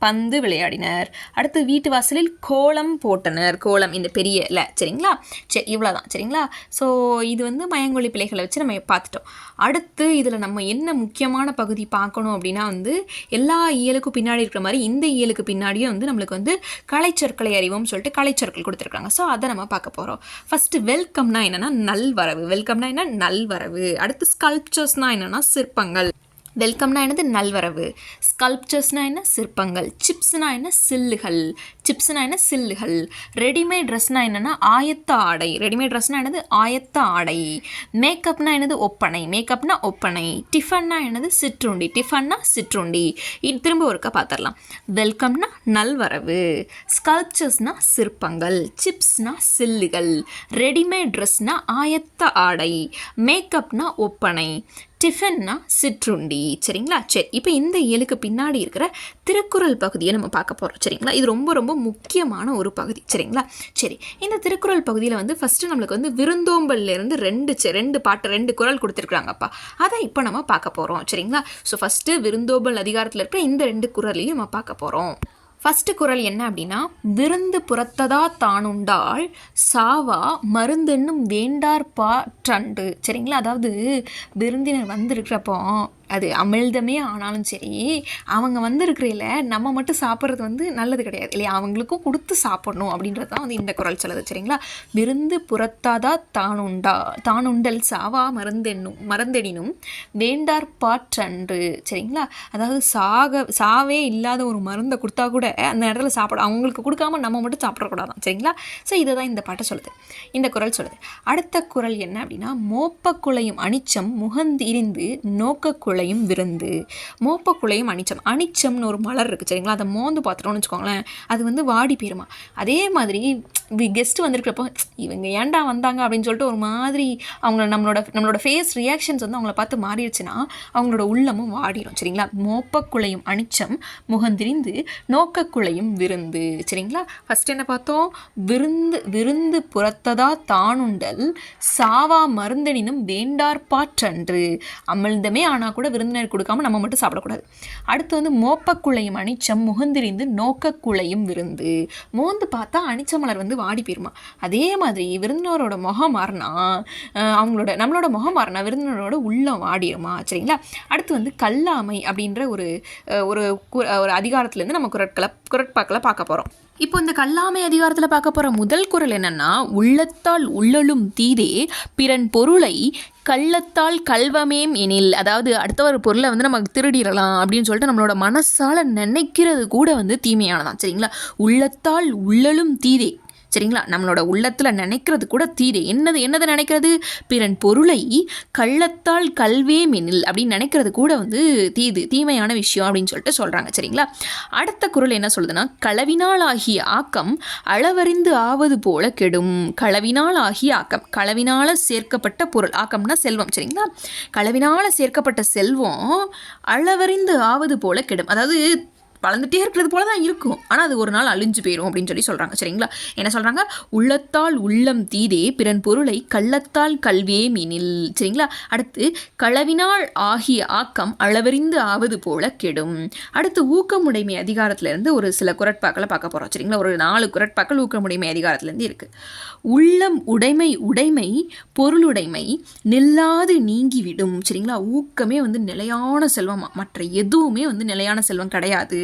பந்து விளையாடினர். அடுத்து வீட்டு வாசலில் கோலம் போட்டனர், கோலம் இந்த பெரிய இல்லை, சரிங்களா? சரி, இவ்வளோதான், சரிங்களா? ஸோ இது வந்து மயங்கொலி பிழைகளை வச்சு நம்ம பார்த்துட்டோம். அடுத்து இதில் நம்ம என்ன முக்கியமான பகுதி பார்க்கணும் அப்படின்னா வந்து எல்லா இயலுக்கும் பின்னாடி இருக்கிற மாதிரி இந்த இயலுக்கு பின்னாடியும் வந்து நம்மளுக்கு வந்து கலைச்சொற்களை அறிவோம்னு சொல்லிட்டு கலைச்சொற்கள் கொடுத்துருக்காங்க. ஸோ அதை நம்ம பார்க்க போகிறோம். ஃபஸ்ட்டு வெல்கம்னா என்னென்னா நல்வரவு, வெல்கம்னா என்ன நல்வரவு. அடுத்து ஸ்கல்ப்சர்ஸ்னால் என்னென்னா சிற்பங்கள், வெல்கம்னா என்னது நல்வரவு. ஸ்கல்ப்சர்ஸ்னால் என்ன சிற்பங்கள். சிப்ஸ்னால் என்ன சில்லுகள், சிப்ஸ்னால் என்ன சில்லுகள். ரெடிமேட் ட்ரெஸ்னால் என்னென்னா ஆயத்த ஆடை, ரெடிமேட் ட்ரெஸ்னால் என்னது ஆயத்த ஆடை. மேக்கப்னா என்னது ஒப்பனை, மேக்கப்னா ஒப்பனை. டிஃபன்னா என்னது சிற்றுண்டி, டிஃபன்னா சிற்றுண்டி. திரும்ப ஒருக்கா பார்த்துடலாம். வெல்கம்னா நல்வரவு, ஸ்கல்ப்சர்ஸ்னால் சிற்பங்கள், சிப்ஸ்னா சில்லுகள், ரெடிமேட் ட்ரெஸ்னா ஆயத்த ஆடை, மேக்கப்னா ஒப்பனை, டிஃபன்னா சிற்றுண்டி, சரிங்களா? சரி, இப்போ இந்த இயலுக்கு பின்னாடி இருக்கிற திருக்குறள் பகுதியை நம்ம பார்க்க போகிறோம், சரிங்களா? இது ரொம்ப ரொம்ப முக்கியமான ஒரு பகுதி, சரிங்களா? சரி, இந்த திருக்குறள் பகுதியில் வந்து ஃபஸ்ட்டு நம்மளுக்கு வந்து விருந்தோம்பல்லேருந்து ரெண்டு குறள் கொடுத்துருக்குறாங்கப்பா. அதை இப்போ நம்ம பார்க்க போகிறோம், சரிங்களா? ஸோ ஃபஸ்ட்டு விருந்தோம்பல் அதிகாரத்தில் இருக்கிற இந்த 2 குறளையும் நம்ம பார்க்க போகிறோம். ஃபஸ்ட்டு குறள் என்ன அப்படின்னா, விருந்து புறத்ததா தானுண்டால் சாவா மருந்தென்னும் வேண்டார் பாற்றண்டு, சரிங்களா? அதாவது விருந்தினர் வந்திருக்கிறப்போ அது அமிழ்தமே ஆனாலும் சரி, அவங்க வந்திருக்கிறதில்ல நம்ம மட்டும் சாப்பிட்றது வந்து நல்லது கிடையாது இல்லையா? அவங்களுக்கும் கொடுத்து சாப்பிடணும் அப்படின்றது தான் வந்து இந்த குறள் சொல்லுது, சரிங்களா? விருந்து புறத்தாதா தானுண்டல் சாவா மருந்தெனினும் வேண்டார் பாற்றன்று, சரிங்களா? அதாவது சாவே இல்லாத ஒரு மருந்தை கொடுத்தா கூட அந்த இடத்துல சாப்பிட அவங்களுக்கு கொடுக்காம நம்ம மட்டும் சாப்பிடக்கூடாதான், சரிங்களா? ஸோ இதை தான் இந்த பாட்டை சொல்லுது, இந்த குறள் சொல்லுது. அடுத்த குறள் என்ன அப்படின்னா, மோப்பக்குலையும் அனிச்சம் முகந்திரிந்து நோக்கக்குலை விருந்து. மோப்பக்குலையும் அனிச்சம், அனிச்சம்னு ஒரு மலர் இருக்குது, சரிங்களா? அதை மோந்து பார்த்துட்டோம்னு வச்சுக்கோங்களேன், அது வந்து வாடி போயிருமா. அதே மாதிரி கெஸ்ட்டு வந்திருக்கிறப்போ இவங்க ஏன்டா வந்தாங்க அப்படின்னு சொல்லிட்டு ஒரு மாதிரி அவங்க நம்மளோட ஃபேஸ் ரியாக்ஷன்ஸ் வந்து அவங்கள பார்த்து மாறிடுச்சுன்னா அவங்களோட உள்ளமும் வாடிடும், சரிங்களா? மோப்பக்குலையும் அனிச்சம் முகந்திரிந்து நோக்கக்குலையும் விருந்து, சரிங்களா? ஃபஸ்ட் என்ன பார்த்தோம்? விருந்து புறத்ததா தானுண்டல் சாவா மருந்தெனினும் வேண்டார் பாற்றன்று, அமிழ்தமே ஆனால் கூட விருந்தினர் கொடுக்காம நம்ம மட்டும் சாப்பிடக்கூடாது. அடுத்து வந்து மோப்பக்குலையும் அனிச்சம் முகந்திரிந்து நோக்கக்குலையும் விருந்து. மோந்து பார்த்தா அனிச்ச மலர் வந்து வாடி போயிருமா. அதே மாதிரி விருந்தினரோட முகம் மாறினா நம்மளோட முகம் மாறினா விருந்தினரோட உள்ளம் வாடிடுமா, சரிங்களா? அடுத்து வந்து கல்லாமை அப்படின்ற ஒரு அதிகாரத்துலேருந்து நம்ம குரட்பாக்களை பார்க்க போகிறோம். இப்போ இந்த கல்லாமை அதிகாரத்தில் பார்க்க போகிற முதல் குறள் என்னன்னா, உள்ளத்தால் உள்ளலும் தீதே பிறன் பொருளை கள்ளத்தால் கல்வமேம் எனில். அதாவது அடுத்த ஒரு பொருளை வந்து நமக்கு திருடிடலாம் அப்படின்னு சொல்லிட்டு நம்மளோட மனசால் நினைக்கிறது கூட வந்து தீமையானதான், சரிங்களா? உள்ளத்தால் உள்ளலும் தீதே, சரிங்களா? நம்மளோட உள்ளத்தில் நினைக்கிறது கூட தீதே. என்னது நினைக்கிறது? பிறன் பொருளை கள்ளத்தால் கல்வே மெனில் அப்படின்னு நினைக்கிறது கூட வந்து தீமையான விஷயம் அப்படின்னு சொல்லிட்டு சொல்கிறாங்க, சரிங்களா? அடுத்த குறள் என்ன சொல்லுதுன்னா, களவினால் ஆகிய ஆக்கம் அளவறிந்து ஆவது போல கெடும். களவினால் ஆகிய ஆக்கம், களவினால் சேர்க்கப்பட்ட பொருள், ஆக்கம்னா செல்வம், சரிங்களா? களவினால் சேர்க்கப்பட்ட செல்வம் அளவறிந்து ஆவது போல கெடும். அதாவது வளர்ந்துட்டே இருக்கிறது போல தான் இருக்கும், ஆனால் அது ஒரு நாள் அழிஞ்சு போயிடும் அப்படின்னு சொல்லி சொல்கிறாங்க, சரிங்களா? என்ன சொல்கிறாங்க? உள்ளத்தால் உள்ளம் தீதே பிறன் பொருளை கள்ளத்தால் கல்வே மீனில், சரிங்களா? அடுத்து களவினால் ஆகிய ஆக்கம் அளவறிந்து ஆவது போல கெடும். அடுத்து ஊக்கமுடைமை அதிகாரத்திலேருந்து ஒரு சில குரட்பாக்களை பார்க்க போகிறோம், சரிங்களா? ஒரு 4 குரட்பாக்கள் ஊக்கமுடைமை அதிகாரத்திலேருந்து இருக்குது. உள்ளம் உடைமை பொருளுடைமை நில்லாது நீங்கிவிடும், சரிங்களா? ஊக்கமே வந்து நிலையான செல்வம், மற்ற எதுவுமே வந்து நிலையான செல்வம் கிடையாது,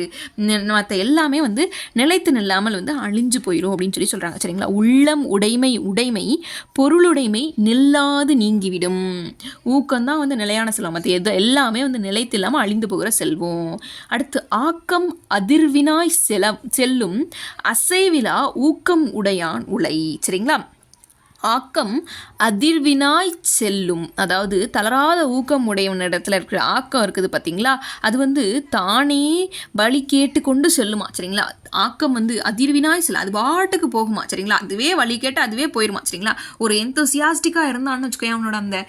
மற்ற எல்லாமே வந்து நிலைத்து நில்லாமல் வந்து அழிஞ்சு போயிடும் அப்படின்னு சொல்லி சொல்கிறாங்க, சரிங்களா? உள்ளம் உடைமை பொருளுடைமை நில்லாது நீங்கிவிடும். ஊக்கம்தான் வந்து நிலையான செல்வம், மற்ற எல்லாமே வந்து நிலைத்து இல்லாமல் அழிந்து போகிற செல்வம். அடுத்து ஆக்கம் அதிர்வினாய் செல்லும் அசைவிலா ஊக்கம் உடையான் உலை, சரிங்களா? ஆக்கம் அதிர்வினாய் செல்லும், அதாவது தளராத ஊக்கம் உடையவனிடத்தில் இருக்கிற ஆக்கம் இருக்குது பார்த்தீங்களா, அது வந்து தானே வழி கேட்டு கொண்டு செல்லுமா, சரிங்களா? ஆக்கம் வந்து அதிர்வினாய் செல்லும், அது பாட்டுக்கு போகுமா, சரிங்களா? அதுவே வழி கேட்டு அதுவே போயிடுமா, சரிங்களா? ஒரு எந்தோசியாஸ்டிக்காக இருந்தான்னு வச்சுக்கோங்க,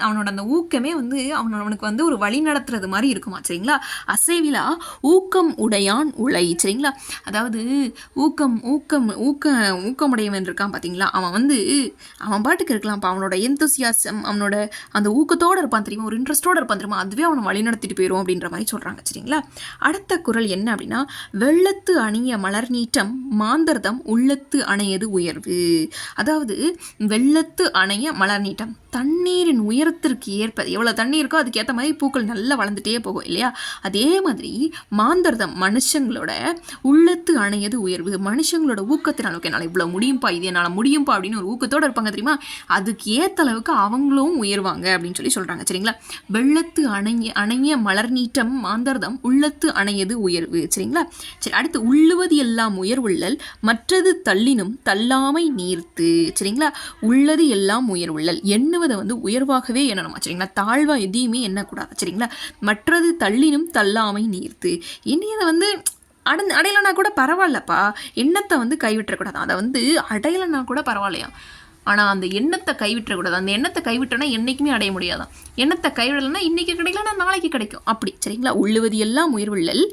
அவனோட அந்த ஊக்கமே வந்து அவனுக்கு வந்து ஒரு வழி நடத்துறது மாதிரி இருக்குமா, சரிங்களா? அசைவிலா ஊக்கம் உடையான் உலை, சரிங்களா? அதாவது ஊக்கமுடையவன் இருக்கான் பார்த்தீங்களா, அவன் வந்து அவன் பாட்டுக்கு இருக்கலாம்ப்பா, அவனோட எந்தூசியாசம், அவனோட அந்த ஊக்கத்தோடு இருப்பான் தெரியுமா, ஒரு இன்ட்ரெஸ்ட்டோடு இருப்பான் தெரியுமா, அதுவே அவனை வழிநடத்திட்டு போயிடும் அப்படின்ற மாதிரி சொல்கிறாங்க. சரிங்களா? அடுத்த குறள் என்ன அப்படின்னா, வெள்ளத்து அணிய மலர் நீட்டம் மாந்தர்தம் உள்ளத்து அணையது உயர்வு. அதாவது வெள்ளத்து அணைய மலர் நீட்டம், தண்ணீரின் உயரத்திற்கு ஏற்ப எவ்வளோ தண்ணி இருக்கோ அதுக்கேற்ற மாதிரி பூக்கள் நல்லா வளர்ந்துட்டே போகும் இல்லையா? அதே மாதிரி மாந்தர்தம் மனுஷங்களோட உள்ளத்து அணையது உயர்வு, மனுஷங்களோட ஊக்கத்தினால் ஓகே என்னால் இவ்வளோ முடியும்ப்பா, இது என்னால் முடியும்ப்பா அப்படின்னு ஒரு ஊக்கத்தோடு இருப்பாங்க தெரியுமா, அதுக்கு ஏற்ற அளவுக்கு அவங்களும் உயர்வாங்க அப்படின்னு சொல்லி சொல்கிறாங்க. சரிங்களா? வெள்ளத்து அணைய மலர் நீட்டம் மாந்தர்தம் உள்ளத்து அணையது உயர்வு. சரிங்களா? சரி, அடுத்து உள்ளுவது எல்லாம் உயர்வுள்ளல் மற்றது தள்ளினும் தள்ளாமை நீர்த்து. சரிங்களா? உள்ளது எல்லாம் உயர்வுள்ளல், எண்ணுவதை வந்து உயர்வாகவே எண்ணணுமா. சரிங்களா? தாழ்வா எதையுமே எண்ணக்கூடாது. சரிங்களா? மற்றது தள்ளினும் தள்ளாமை நீர்த்து, இனியதை வந்து அடையலைன்னா கூட பரவாயில்லப்பா, எண்ணத்தை வந்து கைவிட்டக்கூடாது. அதை வந்து அடையலைன்னா கூட பரவாயில்லையா, ஆனால் அந்த எண்ணத்தை கைவிட்டக்கூடாது. அந்த எண்ணத்தை கைவிட்டோன்னா என்றைக்குமே அடைய முடியாதான். எண்ணத்தை கைவிடலைன்னா இன்றைக்கி கிடைக்கலன்னா நாளைக்கு கிடைக்கும் அப்படி. சரிங்களா? உள்ளுவது எல்லாம் உயர்வுள்ளல்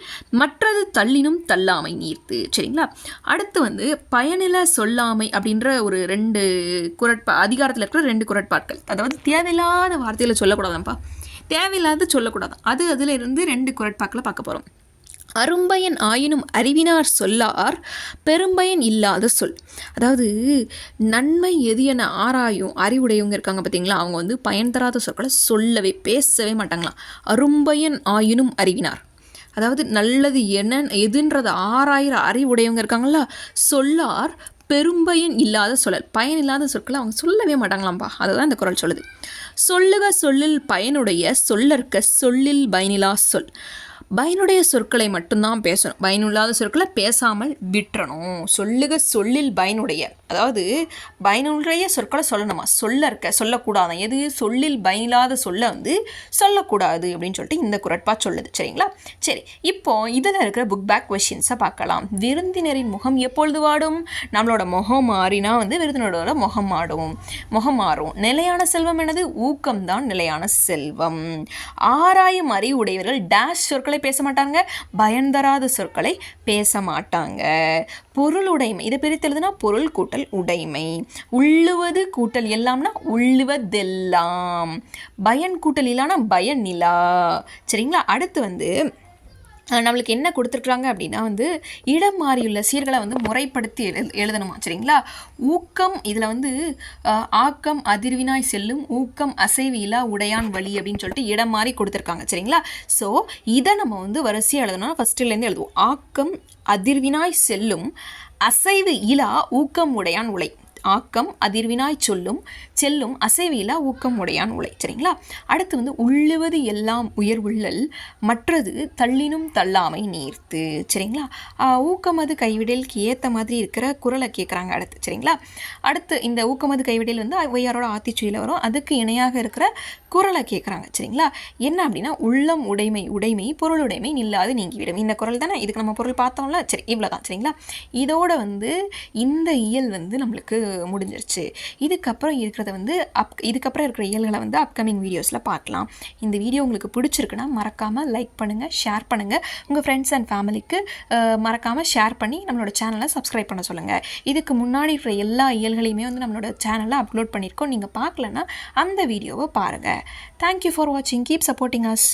மற்றது தள்ளினும் தள்ளாமை நீர்த்து. சரிங்களா? அடுத்து வந்து பயனில சொல்லாமை அப்படின்ற ஒரு 2 அதிகாரத்தில் இருக்கிற 2 குறட்பாட்கள். அதாவது தேவையில்லாத வார்த்தையில் சொல்லக்கூடாதான்ப்பா, தேவையில்லாத சொல்லக்கூடாது. அதில் இருந்து 2 குறட்பாக்களை பார்க்க போகிறோம். அரும்பயன் ஆயினும் அறிவினார் சொல்லார் பெரும்பயன் இல்லாத சொல். அதாவது நன்மை எது என ஆராயும் அறிவுடையவங்க இருக்காங்க பார்த்தீங்களா, அவங்க வந்து பயன் தராத சொற்களை பேசவே மாட்டாங்களாம். அரும்பயன் ஆயினும் அறிவினார், அதாவது நல்லது எதுன்றதை ஆராயிற அறிவுடையவங்க இருக்காங்களா, சொல்லார் பெரும்பயன் இல்லாத சொல்லல், பயன் இல்லாத சொற்களை அவங்க சொல்லவே மாட்டாங்களாம்ப்பா. அதுதான் இந்த குறள் சொல்லுது. சொல்லுக சொல்லில் பயனுடைய சொல்லற்க சொல்லில் பயனிலா சொல். பயனுடைய சொற்களை மட்டும்தான் பேசணும், பயனுள்ளாத சொற்களை பேசாமல் விட்டுறணும். சொல்லுக சொல்லில் பயனுடைய, அதாவது பயனுடைய சொற்களை சொல்லணுமா, சொல்லக்கூடாது. எது சொல்லில் பயனில்லாத சொல்ல வந்து சொல்லக்கூடாது அப்படின்னு சொல்லிட்டு இந்த குறட்பா சொல்லுது. சரிங்களா? சரி, இப்போ இதில் இருக்கிற புக் பேக் கொஷின்ஸை பார்க்கலாம். விருந்தினரின் முகம் எப்பொழுது வாடும்? நம்மளோட முகம் மாறினா வந்து விருந்தினரோட முகம் மாறும். நிலையான செல்வம் என்னது? ஊக்கம்தான் நிலையான செல்வம். ஆராயும் அறிவுடையவர்கள் டேஷ் சொற்களை பேச மாட்டாங்க, பயன் தராத சொற்களை பேச மாட்டாங்க. பொருளுடைமை, இதை பிரித்து எழுதுனா பொருள் கூட்டல் உடைமை. உள்ளுவது கூட்டல் எல்லாம்னா உள்ளுவதெல்லாம். பயன் கூட்டல் இல்லானா பயன் நிலா. சரிங்களா? அடுத்து வந்து நம்மளுக்கு என்ன கொடுத்துருக்குறாங்க அப்படின்னா வந்து இடம் மாறியுள்ள சீர்களை வந்து முறைப்படுத்தி எழுதணுமா. சரிங்களா? ஊக்கம், இதில் வந்து ஆக்கம் அதிர்வினாய் செல்லும் ஊக்கம் அசைவு இலா உடையான் வழி அப்படின்னு சொல்லிட்டு இடம் மாறி கொடுத்துருக்காங்க. சரிங்களா? ஸோ இதை நம்ம வந்து வரிசையாக எழுதணும்னா ஃபஸ்ட்டுலேருந்து எழுதுவோம். ஆக்கம் அதிர்வினாய் செல்லும் அசைவு இலா ஊக்கம் உடையான் உலை. ஆக்கம் அதிர்வினாய் செல்லும் அசைவிலா ஊக்கம் உடையான் உலை. சரிங்களா? அடுத்து வந்து உள்ளுவது எல்லாம் உயர்வுள்ளல் மற்றது தள்ளினும் தள்ளாமை நீர்த்து. சரிங்களா? ஊக்கமது கைவிடலுக்கு ஏற்ற மாதிரி இருக்கிற குறளை கேட்குறாங்க அடுத்து. சரிங்களா? அடுத்து இந்த ஊக்கமது கைவிடல் வந்து ஒய்யாரோட ஆத்திச்சுயில வரும், அதுக்கு இணையாக இருக்கிற குறளை கேட்குறாங்க. சரிங்களா? என்ன அப்படின்னா உள்ளம் உடைமை பொருளுடைமை நில்லாது நீங்கிவிடும். இந்த குறள் தானே, இதுக்கு நம்ம பொருள் பார்த்தோம்ல. சரி, இவ்வளோதான். சரிங்களா? இதோட வந்து இந்த இயல் வந்து நம்மளுக்கு முடிஞ்சிருச்சு. இதுக்கப்புறம் இருக்கிறத வந்து இதுக்கப்புறம் இருக்கிற இயல்களை வந்து அப்கமிங் வீடியோஸில் பார்க்கலாம். இந்த வீடியோ உங்களுக்கு பிடிச்சிருக்குன்னா மறக்காமல் லைக் பண்ணுங்கள், ஷேர் பண்ணுங்கள், உங்கள் ஃப்ரெண்ட்ஸ் அண்ட் ஃபேமிலிக்கு மறக்காமல் ஷேர் பண்ணி நம்மளோட சேனலை சப்ஸ்கிரைப் பண்ண சொல்லுங்கள். இதுக்கு முன்னாடி இருக்கிற எல்லா இயல்களையுமே வந்து நம்மளோட சேனலில் அப்லோட் பண்ணியிருக்கோம். நீங்கள் பார்க்கலன்னா அந்த வீடியோவை பாருங்கள். தேங்க்யூ ஃபார் வாட்சிங். Keep supporting us.